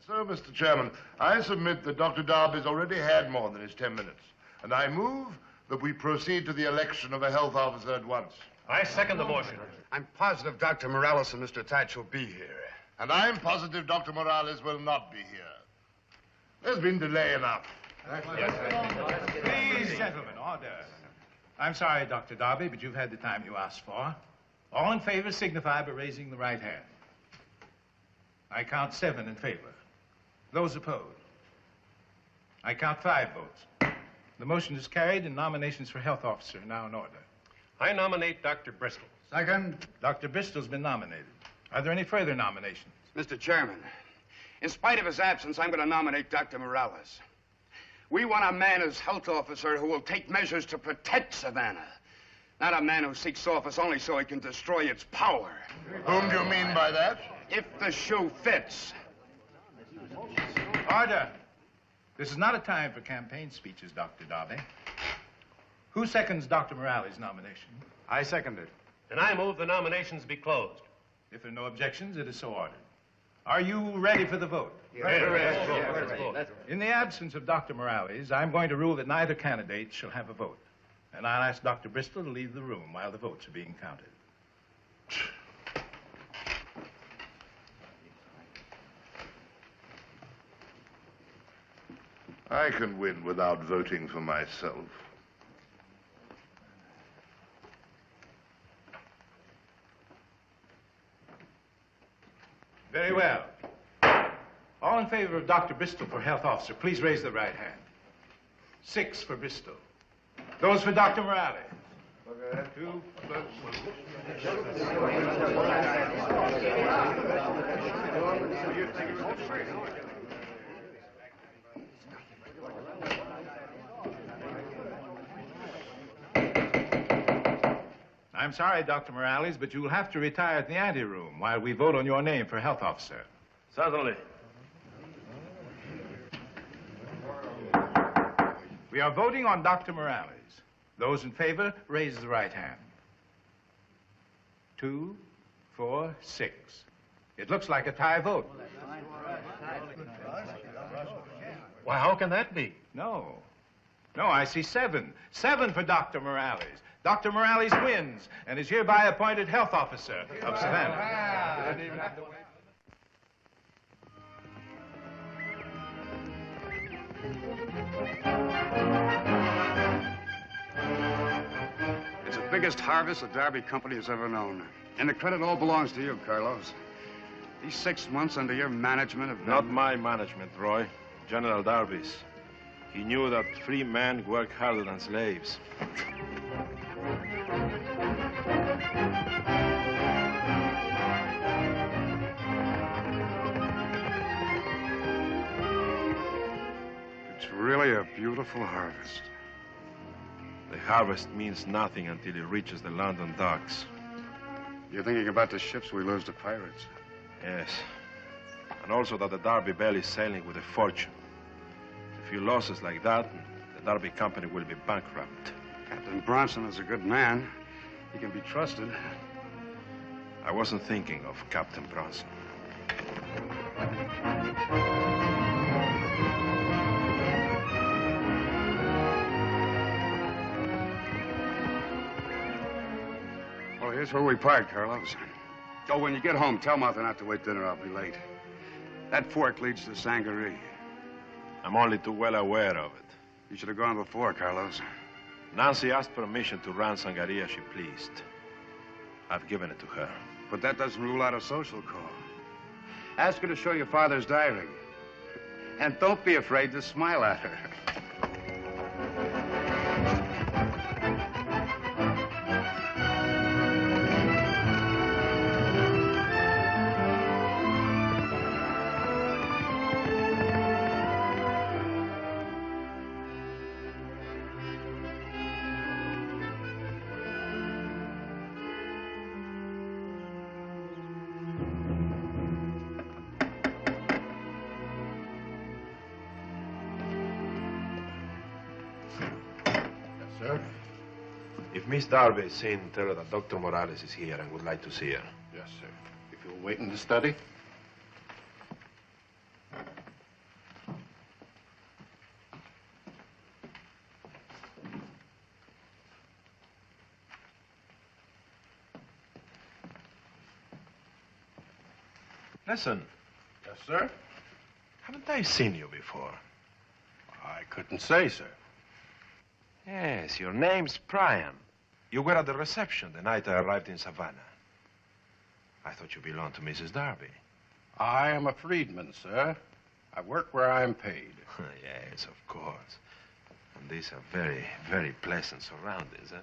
so, Mr. Chairman, I submit that Dr. Darby's already had more than his 10 minutes. And I move that we proceed to the election of a health officer at once. I second the motion. I'm positive Dr. Morales and Mr. Thatch will be here. And I'm positive Dr. Morales will not be here. There's been delay enough. Please, gentlemen, order. I'm sorry, Dr. Darby, but you've had the time you asked for. All in favor signify by raising the right hand. I count 7 in favor. Those opposed? I count 5 votes. The motion is carried, and nominations for health officer are now in order. I nominate Dr. Bristol. Second. Dr. Bristol's been nominated. Are there any further nominations? Mr. Chairman, in spite of his absence, I'm going to nominate Dr. Morales. We want a man as health officer who will take measures to protect Savannah. Not a man who seeks office only so he can destroy its power. Whom do you mean by that? If the shoe fits. Order. This is not a time for campaign speeches, Dr. Darby. Who seconds Dr. Morales' nomination? I second it. And I move the nominations be closed. If there are no objections, it is so ordered. Are you ready for the vote? Yes. In the absence of Dr. Morales, I'm going to rule that neither candidate shall have a vote. And I'll ask Dr. Bristol to leave the room while the votes are being counted. I can win without voting for myself. Very well. All in favor of Dr. Bristol for health officer, please raise the right hand. 6 for Bristol. Those for Dr. Morales. 2 plus 1. I'm sorry, Dr. Morales, but you will have to retire at the anteroom while we vote on your name for health officer. Certainly. We are voting on Dr. Morales. Those in favor, raise the right hand. 2, 4, 6. It looks like a tie vote. Why, how can that be? No, I see 7. 7 for Dr. Morales. Dr. Morales wins and is hereby appointed health officer of Savannah. It's the biggest harvest the Darby Company has ever known. And the credit all belongs to you, Carlos. These 6 months under your management have been... Not my management, Roy. General Darby's. He knew that free men work harder than slaves. It's really a beautiful harvest. The harvest means nothing until it reaches the London docks. You're thinking about the ships we lose to pirates? Yes. And also that the Darby Belle is sailing with a fortune. A few losses like that, the Darby Company will be bankrupt. Captain Bronson is a good man. He can be trusted. I wasn't thinking of Captain Bronson. Well, here's where we part, Carlos. Oh, when you get home, tell Martha not to wait dinner. I'll be late. That fork leads to Sangaree. I'm only too well aware of it. You should have gone before, Carlos. Nancy asked permission to run Sangaree as she pleased. I've given it to her. But that doesn't rule out a social call. Ask her to show your father's diary. And don't be afraid to smile at her. Sir? If Miss Darby is in, tell her that Dr. Morales is here and would like to see her. Yes, sir. If you'll wait in the study. Listen. Yes, sir? Haven't I seen you before? I couldn't say, sir. Yes, your name's Priam. You were at the reception the night I arrived in Savannah. I thought you belonged to Mrs. Darby. I am a freedman, sir. I work where I'm paid. Yes, of course. And these are very, very pleasant surroundings, huh?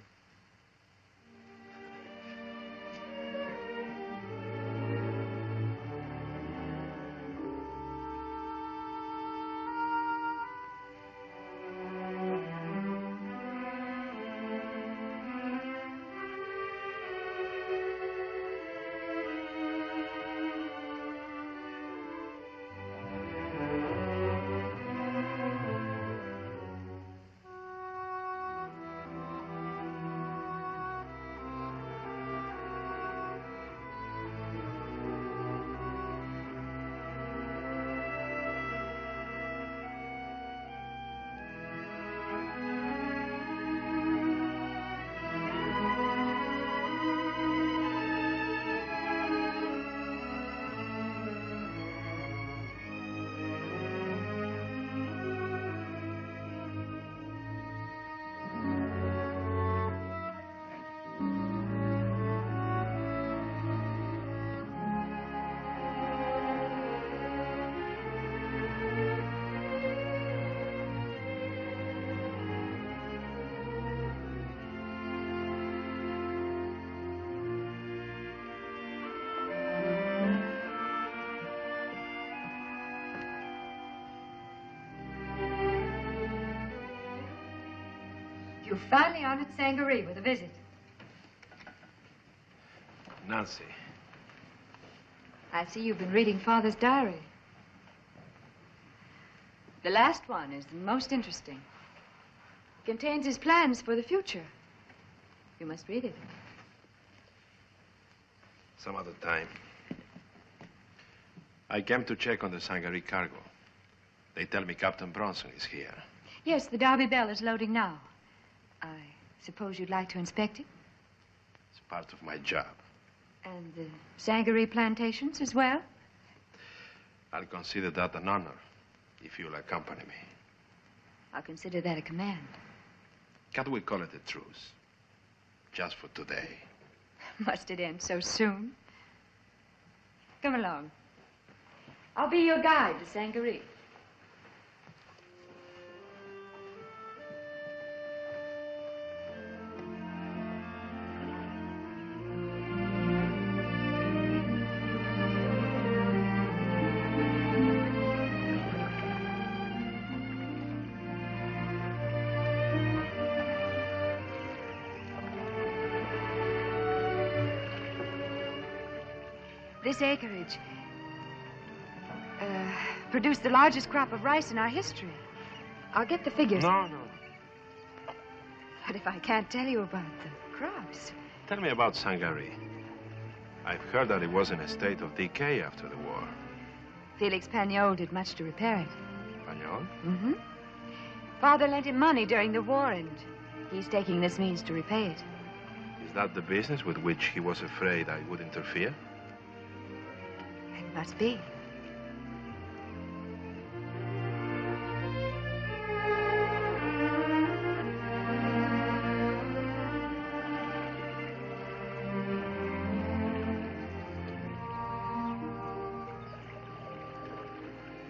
You're finally out at Sangaree with a visit. Nancy. I see you've been reading Father's diary. The last one is the most interesting. It contains his plans for the future. You must read it. Some other time. I came to check on the Sangaree cargo. They tell me Captain Bronson is here. Yes, the Darby Belle is loading now. I suppose you'd like to inspect it? It's part of my job. And the Sangaree plantations as well? I'll consider that an honor if you'll accompany me. I'll consider that a command. Can't we call it a truce? Just for today. Must it end so soon? Come along. I'll be your guide to Sangaree. This acreage produced the largest crop of rice in our history. I'll get the figures. No. But if I can't tell you about the crops... Tell me about Sangaree. I've heard that it was in a state of decay after the war. Felix Pagnol did much to repair it. Pagnol? Mm-hmm. Father lent him money during the war, and he's taking this means to repay it. Is that the business with which he was afraid I would interfere? It must be.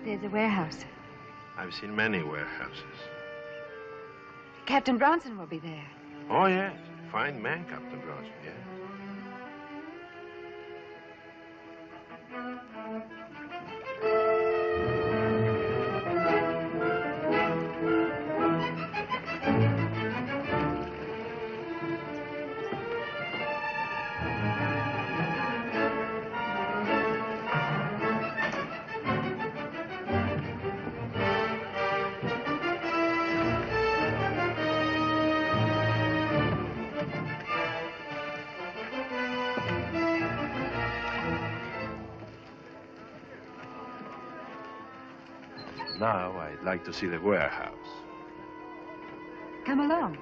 There's a warehouse. I've seen many warehouses. Captain Bronson will be there. Oh, yes. Fine man, Captain Bronson, yes. Now I'd like to see the warehouse. Come along.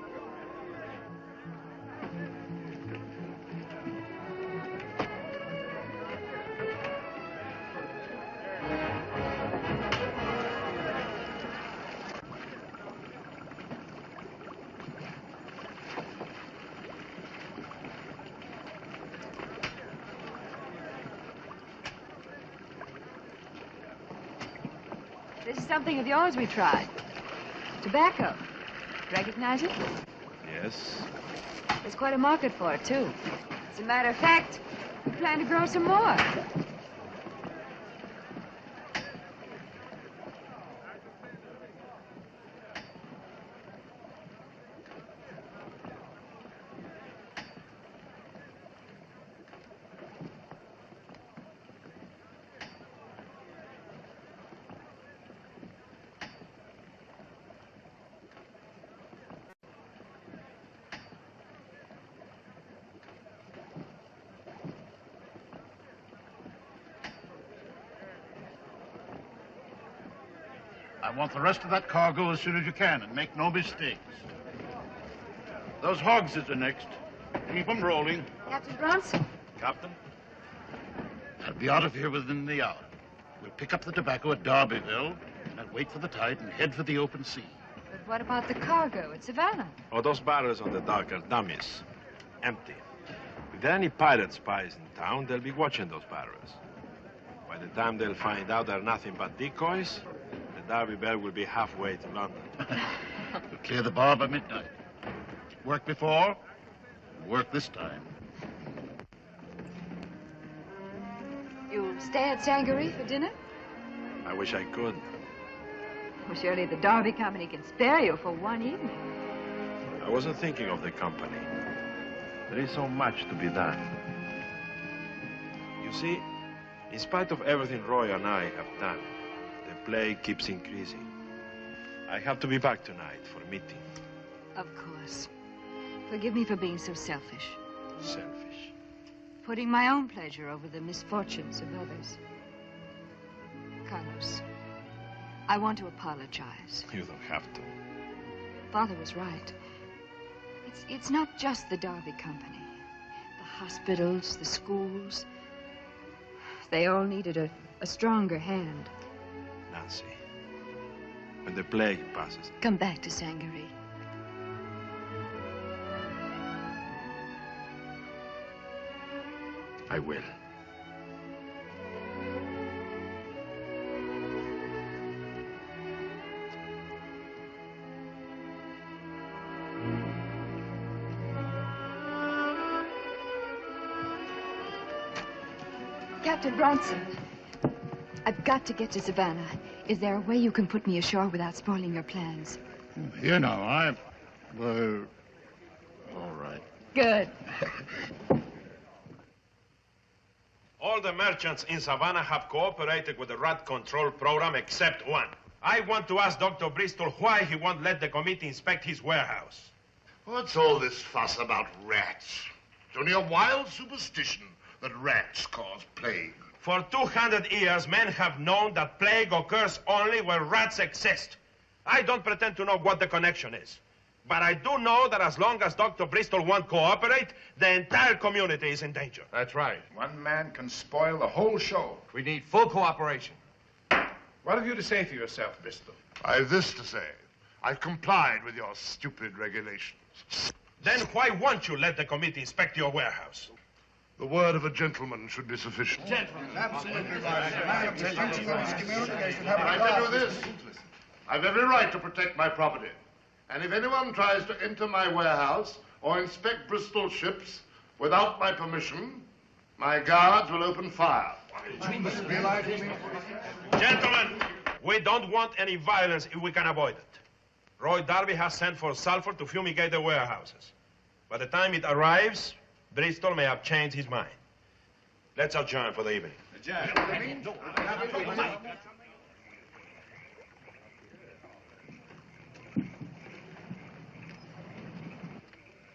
This is something of yours we tried. Tobacco. Recognize it? Yes. There's quite a market for it, too. As a matter of fact, we plan to grow some more. I want the rest of that cargo as soon as you can, and make no mistakes. Those hogs is the next. Keep them rolling. Captain Bronson. Captain? I'll be out of here within the hour. We'll pick up the tobacco at Darbyville, and I'll wait for the tide and head for the open sea. But what about the cargo at Savannah? Oh, those barrels on the dock are dummies. Empty. If there are any pirate spies in town, they'll be watching those barrels. By the time they'll find out they're nothing but decoys, the Derby Bell will be halfway to London. We'll clear the bar by midnight. Work before, work this time. You'll stay at Sangaree for dinner? I wish I could. Well, surely the Derby Company can spare you for one evening. I wasn't thinking of the company. There is so much to be done. You see, in spite of everything Roy and I have done, the plague keeps increasing. I have to be back tonight for a meeting. Of course. Forgive me for being so selfish. Selfish. Putting my own pleasure over the misfortunes of others. Carlos, I want to apologize. You don't have to. Father was right. It's not just the Derby Company. The hospitals, the schools. They all needed a stronger hand. Nancy, when the plague passes. Come back to Sangaree. I will. Captain Bronson, I've got to get to Savannah. Is there a way you can put me ashore without spoiling your plans? You know, well, all right. Good. All the merchants in Savannah have cooperated with the rat control program except one. I want to ask Dr. Bristol why he won't let the committee inspect his warehouse. What's all this fuss about rats? It's only a wild superstition that rats cause plague. For 200 years, men have known that plague occurs only where rats exist. I don't pretend to know what the connection is. But I do know that as long as Dr. Bristol won't cooperate, the entire community is in danger. That's right. One man can spoil the whole show. We need full cooperation. What have you to say for yourself, Bristol? I've this to say. I've complied with your stupid regulations. Then why won't you let the committee inspect your warehouse? The word of a gentleman should be sufficient. Gentlemen, absolutely right. I tell you this. I've every right to protect my property. And if anyone tries to enter my warehouse or inspect Bristol ships without my permission, my guards will open fire. Gentlemen, we don't want any violence if we can avoid it. Roy Darby has sent for sulfur to fumigate the warehouses. By the time it arrives, Bristol may have changed his mind. Let's adjourn for the evening.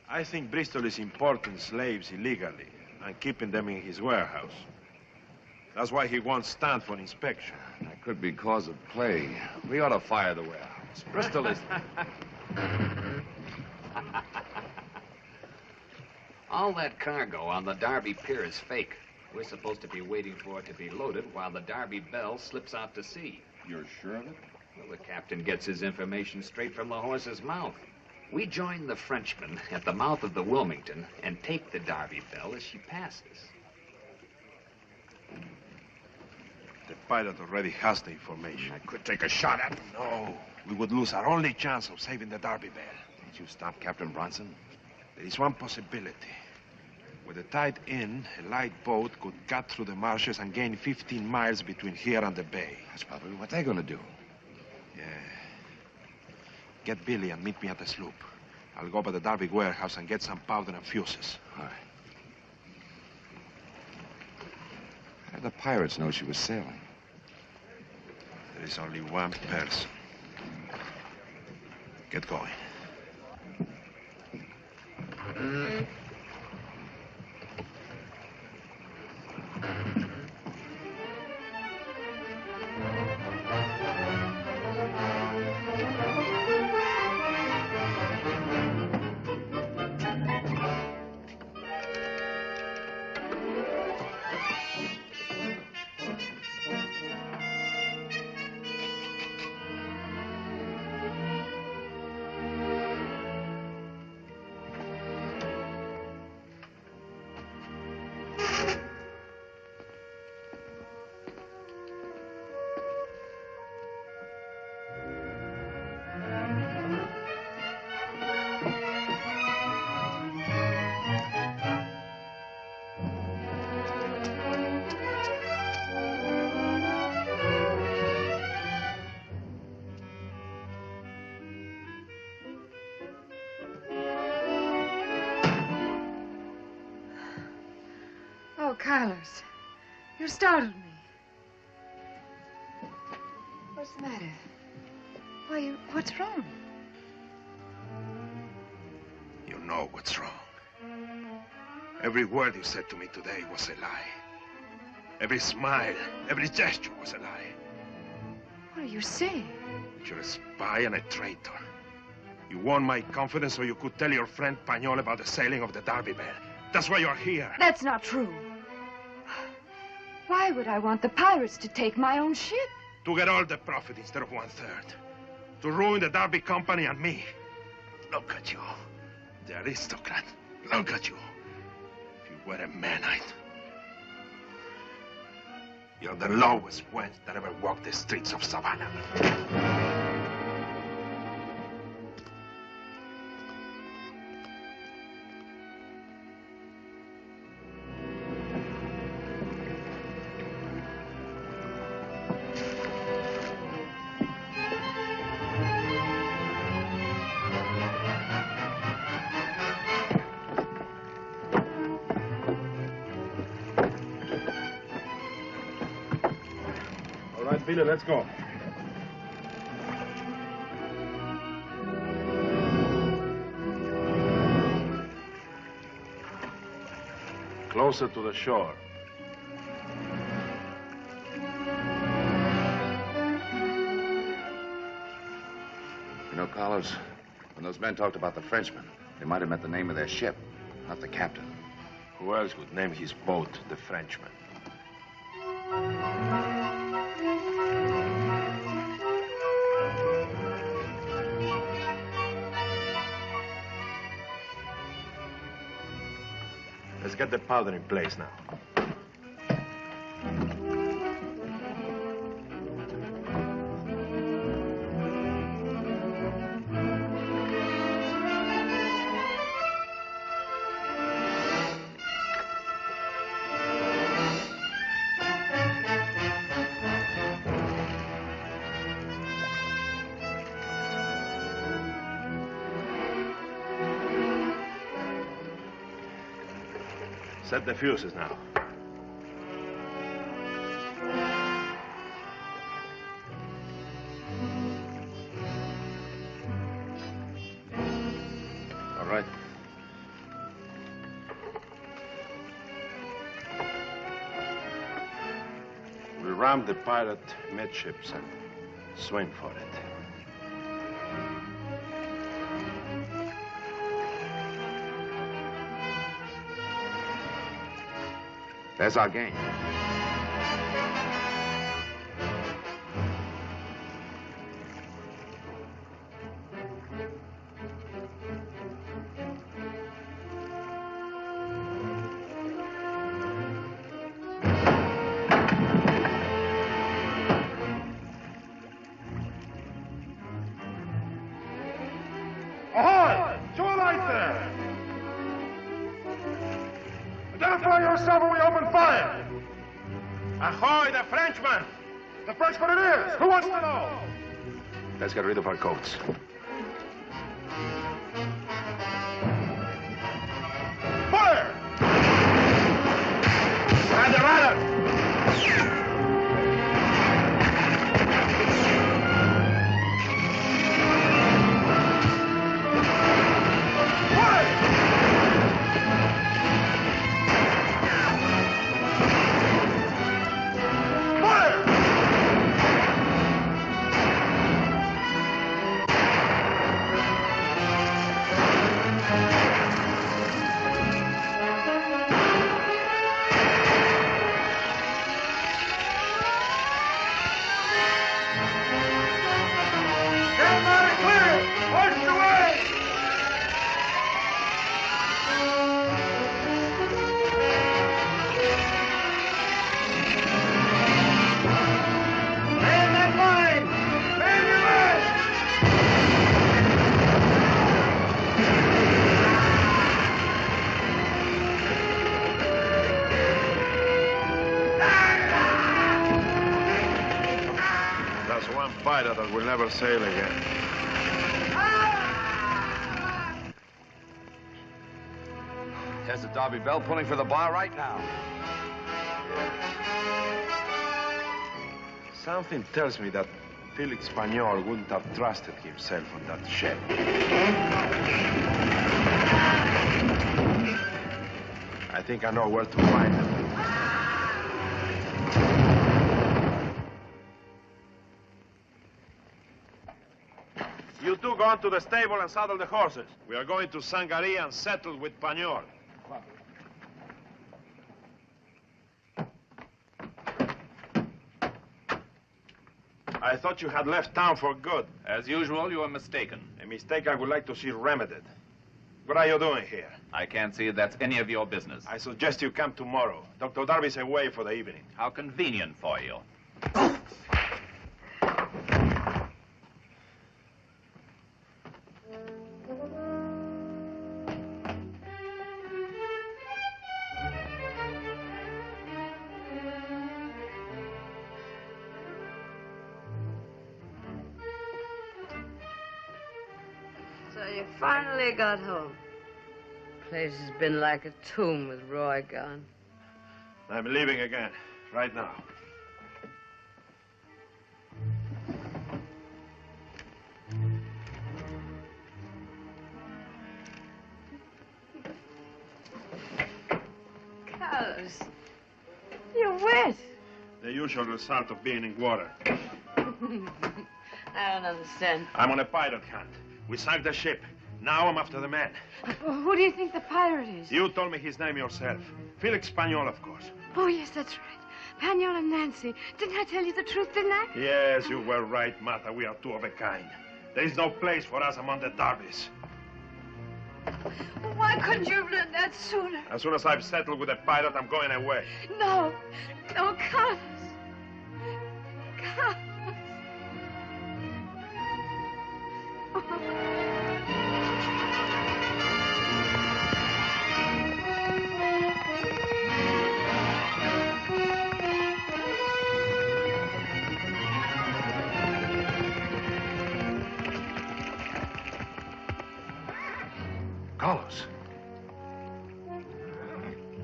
I think Bristol is importing slaves illegally and keeping them in his warehouse. That's why he won't stand for inspection. That could be cause of plague. We ought to fire the warehouse. Bristol is... All that cargo on the Darby Pier is fake. We're supposed to be waiting for it to be loaded while the Darby Belle slips out to sea. You're sure of it? Well, the captain gets his information straight from the horse's mouth. We join the Frenchman at the mouth of the Wilmington and take the Darby Belle as she passes. The pilot already has the information. I could take a shot at him. No, we would lose our only chance of saving the Darby Belle. Did you stop Captain Bronson? There is one possibility. With the tide in, a light boat could cut through the marshes and gain 15 miles between here and the bay. That's probably what they're going to do. Yeah. Get Billy and meet me at the sloop. I'll go by the Darby warehouse and get some powder and fuses. All right. How did the pirates know she was sailing? There is only one person. Get going. Oh, Carlos, you startled me. What's the matter? What's wrong? You know what's wrong. Every word you said to me today was a lie. Every smile, every gesture was a lie. What are you saying? You're a spy and a traitor. You won my confidence so you could tell your friend Pagnol about the sailing of the Darby Belle. That's why you're here. That's not true. Why would I want the pirates to take my own ship? To get all the profit instead of 1/3. to ruin the Derby Company and me. Look at you, the aristocrat. Look at you. If you were a manite, you're the lowest wench that ever walked the streets of Savannah. All right, Billy, let's go. Closer to the shore. You know, Carlos, when those men talked about the Frenchman, they might have meant the name of their ship, not the captain. Who else would name his boat the Frenchman? Let's get the powder in place now. Set the fuses now. All right. We'll ram the pirate midships and swing for it. There's our game. Ahoy! To a light there! Identify yourself or we open fire! Ahoy, the Frenchman! The Frenchman it is! Who wants to know? Let's get rid of our coats. Fire! And the rudder! Fighter that will never sail again. There's the Derby Belle pulling for the bar right now. Something tells me that Felix Pagnol wouldn't have trusted himself on that ship. I think I know where to find him. You two go on to the stable and saddle the horses. We are going to Sangaria and settle with Pagnol. I thought you had left town for good. As usual, you are mistaken. A mistake I would like to see remedied. What are you doing here? I can't see that's any of your business. I suggest you come tomorrow. Dr. Darby's away for the evening. How convenient for you. So you finally got home. Place has been like a tomb with Roy gone. I'm leaving again, right now. Carlos, you're wet. The usual result of being in water. I don't understand. I'm on a pirate hunt. We sank the ship. Now I'm after the man. Who do you think the pirate is? You told me his name yourself. Felix Pañol, of course. Oh, yes, that's right. Pañol and Nancy. Didn't I tell you the truth, didn't I? Yes, you were right, Martha. We are two of a kind. There is no place for us among the Darbys. Why couldn't you have learned that sooner? As soon as I've settled with the pirate, I'm going away. No. No, Carlos. Carlos. Carlos.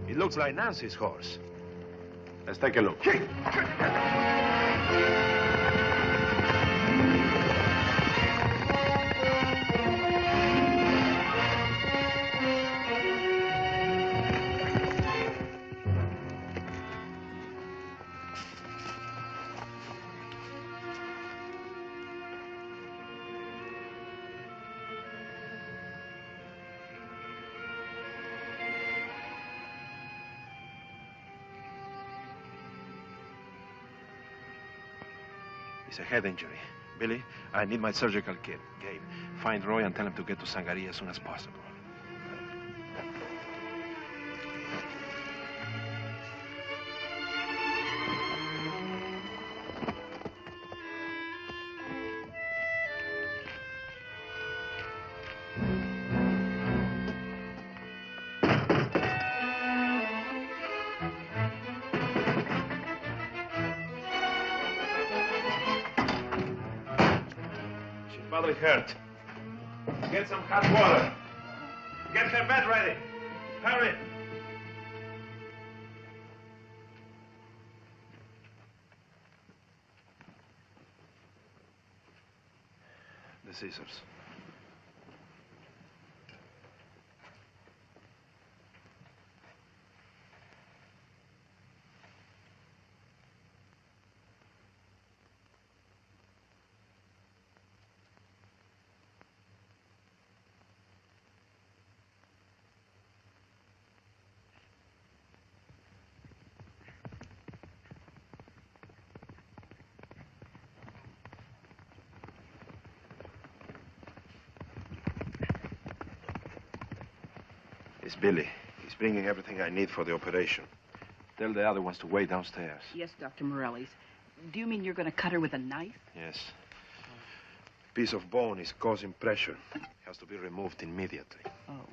It looks like Nancy's horse. Let's take a look. It's a head injury. Billy, I need my surgical kit. Gabe, find Roy and tell him to get to Sangaria as soon as possible. Badly hurt. Get some hot water. Get her bed ready. Hurry. The scissors. It's Billy. He's bringing everything I need for the operation. Tell the other ones to wait downstairs. Yes, Dr. Morellis. Do you mean you're going to cut her with a knife? Yes. Piece of bone is causing pressure. It has to be removed immediately. Oh.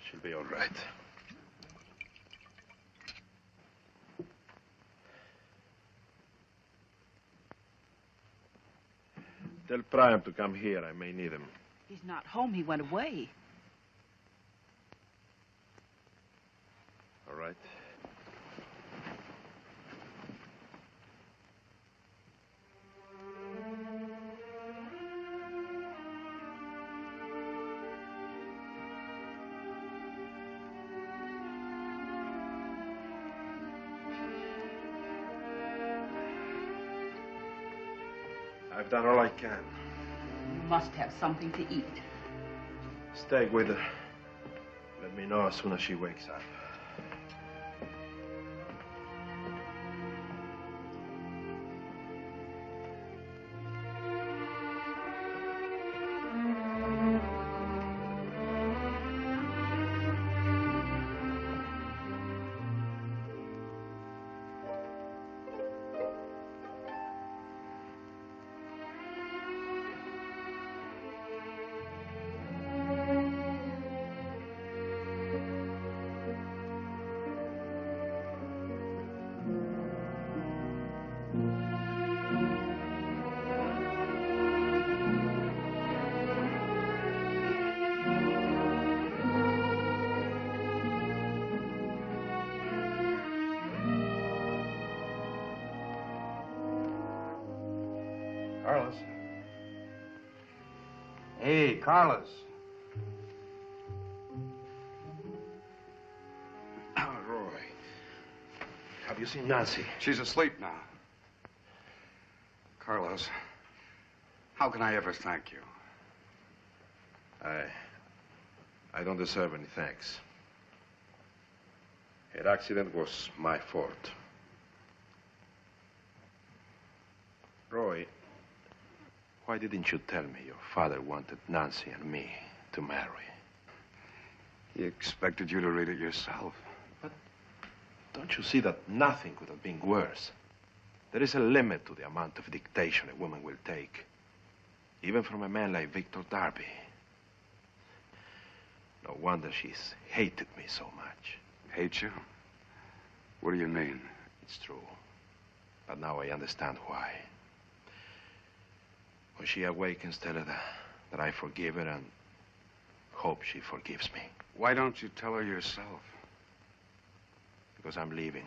She'll be all right. Tell Priam to come here. I may need him. He's not home. He went away. All right. I've done all I can. You must have something to eat. Stay with her. Let me know as soon as she wakes up. Carlos. Hey, Carlos. Roy. Have you seen Nancy? She's asleep now. Carlos, how can I ever thank you? I don't deserve any thanks. Her accident was my fault. Roy, why didn't you tell me your father wanted Nancy and me to marry? He expected you to read it yourself. Don't you see that nothing could have been worse? There is a limit to the amount of dictation a woman will take, even from a man like Victor Darby. No wonder she's hated me so much. Hate you? What do you mean? It's true. But now I understand why. When she awakens, tell her that I forgive her and hope she forgives me. Why don't you tell her yourself? Because I'm leaving.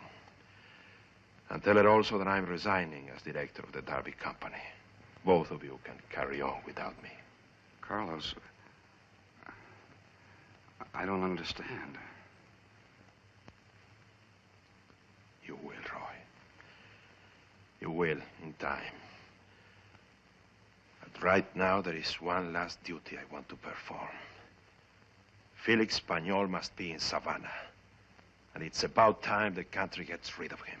And tell her also that I'm resigning as director of the Darby Company. Both of you can carry on without me. Carlos, I don't understand. You will, Roy. You will, in time. But right now, there is one last duty I want to perform. Felix Pañol must be in Savannah. And it's about time the country gets rid of him.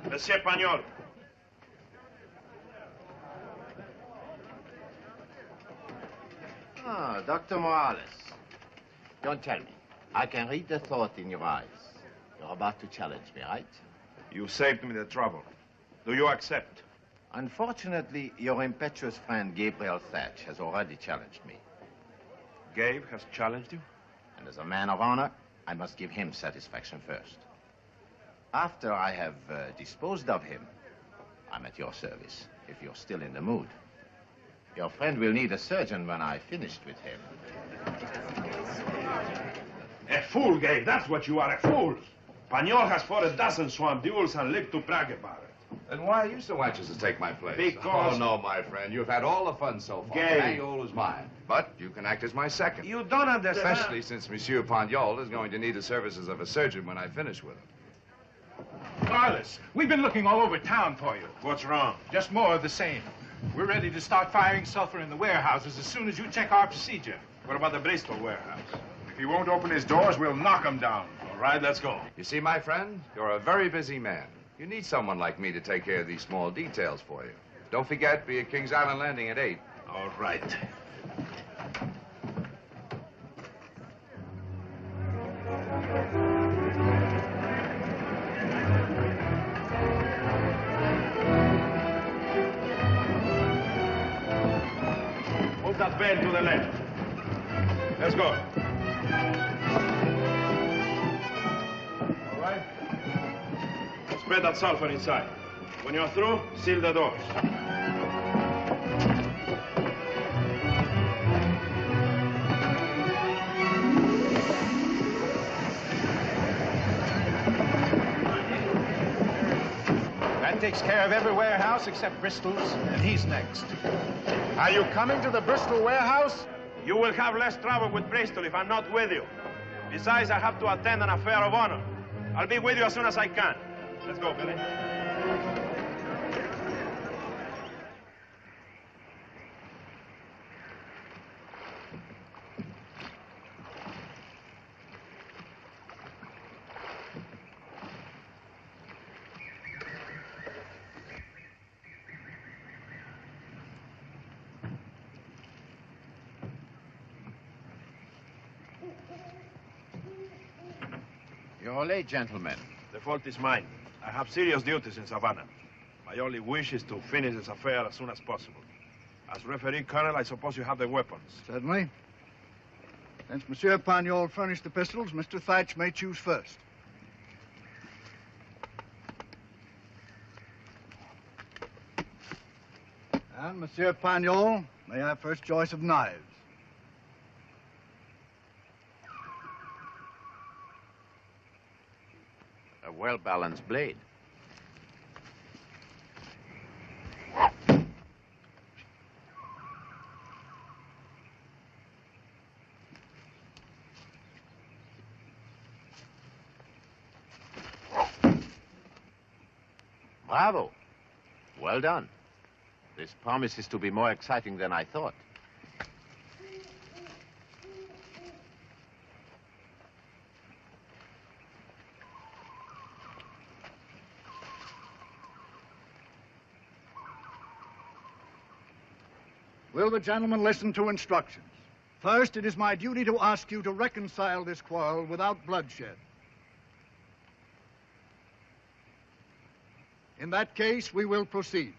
Monsieur Pañol. Ah, Dr. Morales. Don't tell me. I can read the thought in your eyes. You're about to challenge me, right? You saved me the trouble. Do you accept? Unfortunately, your impetuous friend Gabriel Thatch has already challenged me. Gabe has challenged you? And as a man of honor, I must give him satisfaction first. After I have disposed of him, I'm at your service, if you're still in the mood. Your friend will need a surgeon when I've finished with him. A fool, Gabe. That's what you are, a fool. Pañol has fought a dozen swamp duels and lived to brag about it. Then why are you so anxious to take my place? Because... Oh, no, my friend. You've had all the fun so far. Gabe. Pañol is mine. But you can act as my second. You don't understand. Especially since Monsieur Pañol is going to need the services of a surgeon when I finish with him. Carlos, we've been looking all over town for you. What's wrong? Just more of the same. We're ready to start firing sulfur in the warehouses as soon as you check our procedure. What about the Bristol warehouse? If he won't open his doors, we'll knock him down. All right, let's go. You see, my friend, you're a very busy man. You need someone like me to take care of these small details for you. Don't forget, be at Kings Island Landing at 8. All right. Move that bed to the left. Let's go. All right. Spread that sulfur inside. When you're through, seal the doors. That takes care of every warehouse except Bristol's, and he's next. Are you coming to the Bristol warehouse? You will have less trouble with Bristol if I'm not with you. Besides, I have to attend an affair of honor. I'll be with you as soon as I can. Let's go, Billy. You're late, gentlemen. The fault is mine. I have serious duties in Savannah. My only wish is to finish this affair as soon as possible. As referee, Colonel, I suppose you have the weapons. Certainly. Since Monsieur Pagnol furnished the pistols, Mr. Thatch may choose first. And Monsieur Pagnol may have first choice of knives. A well-balanced blade. Bravo. Well done. This promises to be more exciting than I thought. Will the gentleman listen to instructions? First, it is my duty to ask you to reconcile this quarrel without bloodshed. In that case, we will proceed.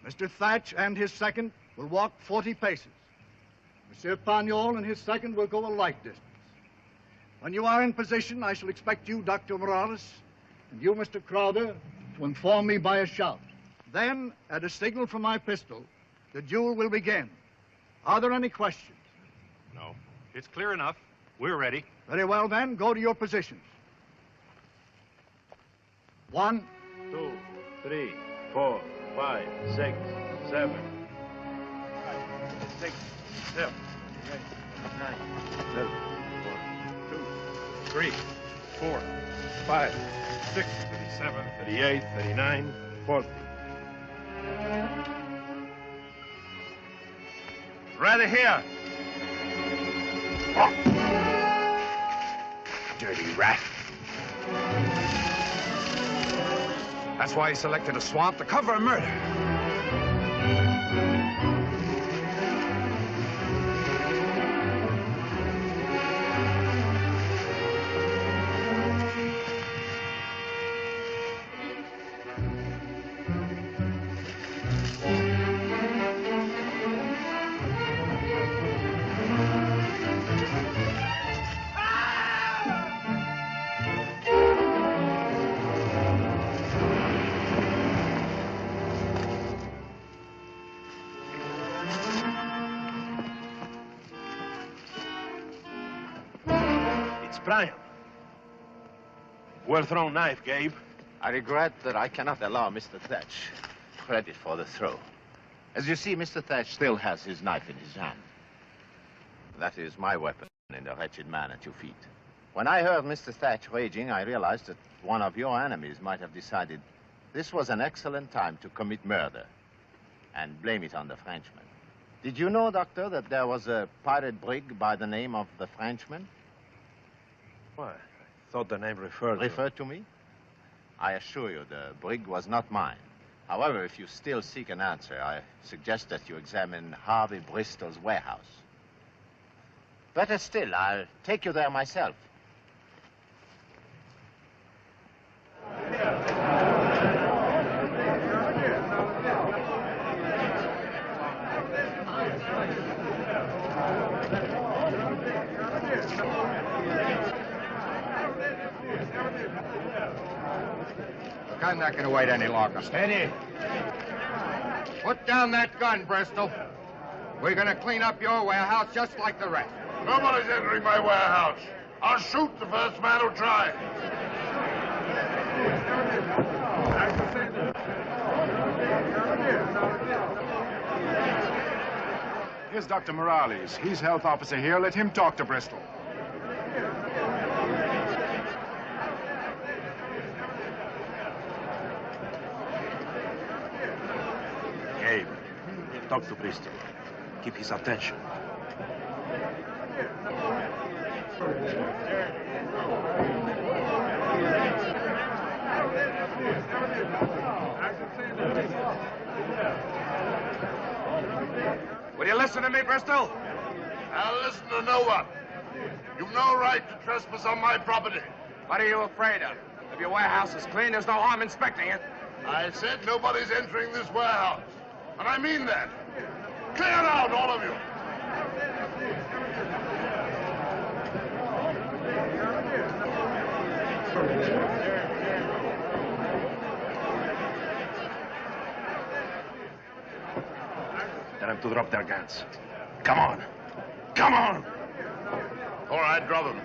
Mr. Thatch and his second will walk 40 paces. Monsieur Pagnol and his second will go a like distance. When you are in position, I shall expect you, Dr. Morales, and you, Mr. Crowther, to inform me by a shout. Then, at a signal from my pistol, the duel will begin. Are there any questions? No. It's clear enough. We're ready. Very well, then. Go to your positions. 1, 2, 3, 4, 5, 6, 7, 6, 7, 8, 9, 10, 1, 2, 3, 4, 5, 6, 37, 38, 39, 40. Ready here. Dirty rat. That's why he selected a swamp to cover a murder. Brian. Well-thrown knife, Gabe. I regret that I cannot allow Mr. Thatch credit for the throw. As you see, Mr. Thatch still has his knife in his hand. That is my weapon in the wretched man at your feet. When I heard Mr. Thatch raging, I realized that one of your enemies might have decided this was an excellent time to commit murder and blame it on the Frenchman. Did you know, Doctor, that there was a pirate brig by the name of the Frenchman? Why? I thought the name referred to me? I assure you, the brig was not mine. However, if you still seek an answer, I suggest that you examine Harvey Bristol's warehouse. Better still, I'll take you there myself. I'm not going to wait any longer. Steady. Put down that gun, Bristol. We're going to clean up your warehouse just like the rest. Nobody's entering my warehouse. I'll shoot the first man who tries. Here's Dr. Morales. He's health officer here. Let him talk to Bristol. Gabe, talk to Bristol. Keep his attention. Will you listen to me, Bristol? I'll listen to no one. You've no right to trespass on my property. What are you afraid of? If your warehouse is clean, there's no harm inspecting it. I said nobody's entering this warehouse. And I mean that. Clear out, all of you. Tell them to drop their guns. Come on. Come on. All right, drop them.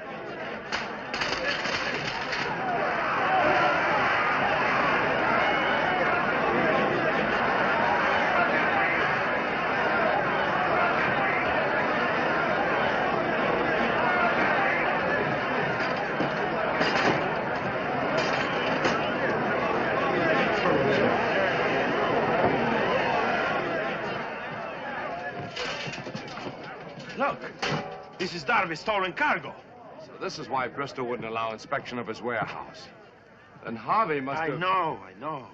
Look, this is Darby's stolen cargo. So this is why Bristol wouldn't allow inspection of his warehouse. Then Harvey must have... I know.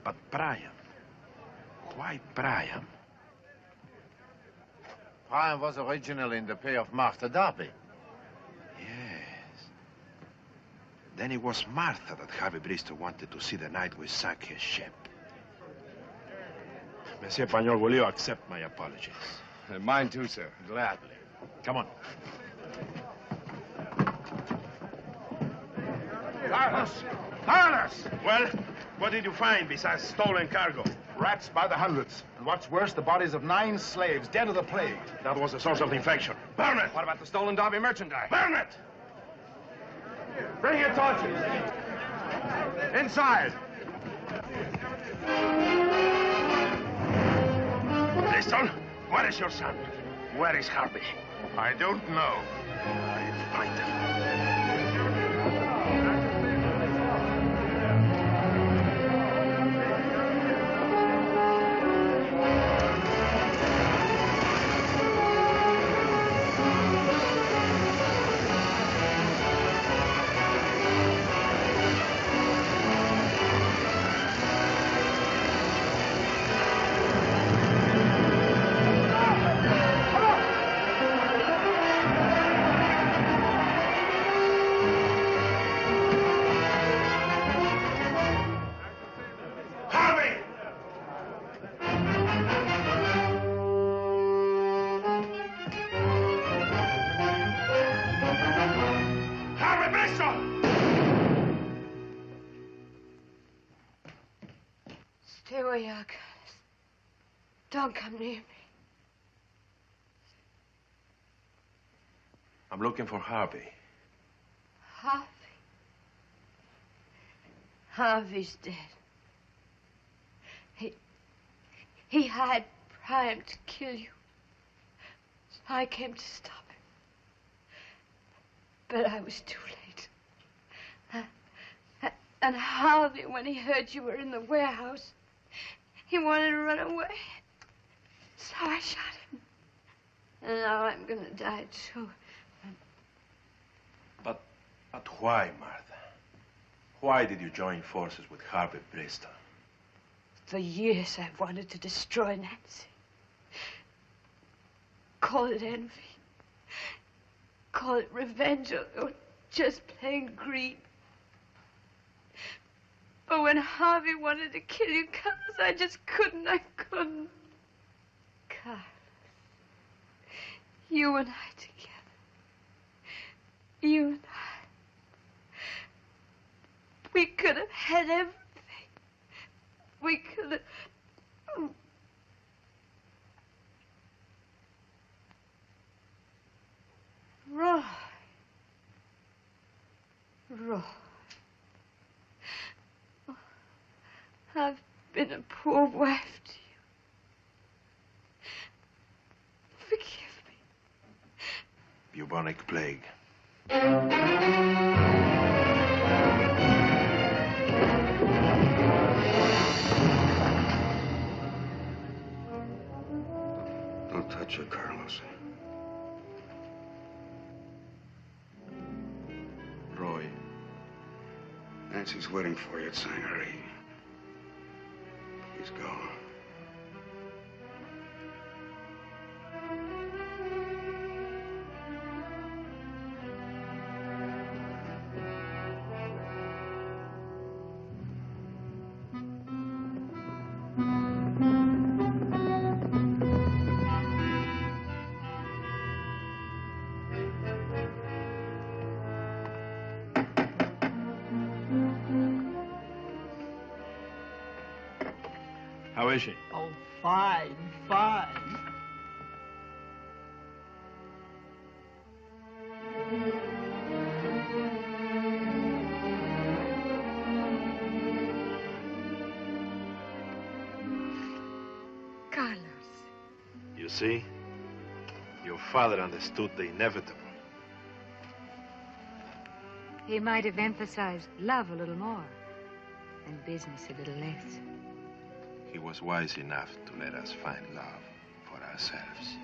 But Brian, why Brian? Brian was originally in the pay of Martha Darby. Yes. Then it was Martha that Harvey Bristol wanted to see the night we sank his ship. Monsieur Pagnol, will you accept my apologies? And mine too, sir. Gladly. Come on. Carlos! Carlos! Well, what did you find besides stolen cargo? Rats by the hundreds. And what's worse, the bodies of 9 slaves dead of the plague. That was a source of infection. Burn it! What about the stolen Derby merchandise? Burn it! Bring your torches. Inside. Bristol, where is your son? Where is Harvey? I don't know. I'll find him. Stay where you are, Carlos. Don't come near me. I'm looking for Harvey. Harvey. Harvey's dead. He hired Priam to kill you. I came to stop him. But I was too late. And Harvey, when he heard you were in the warehouse, he wanted to run away. So I shot him. And now I'm gonna die too. But why, Martha? Why did you join forces with Harvey Bristol? For years I've wanted to destroy Nancy. Call it envy. Call it revenge or just plain greed. But when Harvey wanted to kill you, Carlos, I just couldn't. I couldn't. Carlos, you and I together. You and I. We could have had everything. We could have... Roy. Roy. I've been a poor wife to you. Forgive me. Bubonic plague. Don't touch her, Carlos. Roy. Nancy's waiting for you at St. Henri. Please go. How is she? Oh, fine, fine. Carlos. You see? Your father understood the inevitable. He might have emphasized love a little more and business a little less. He was wise enough to let us find love for ourselves.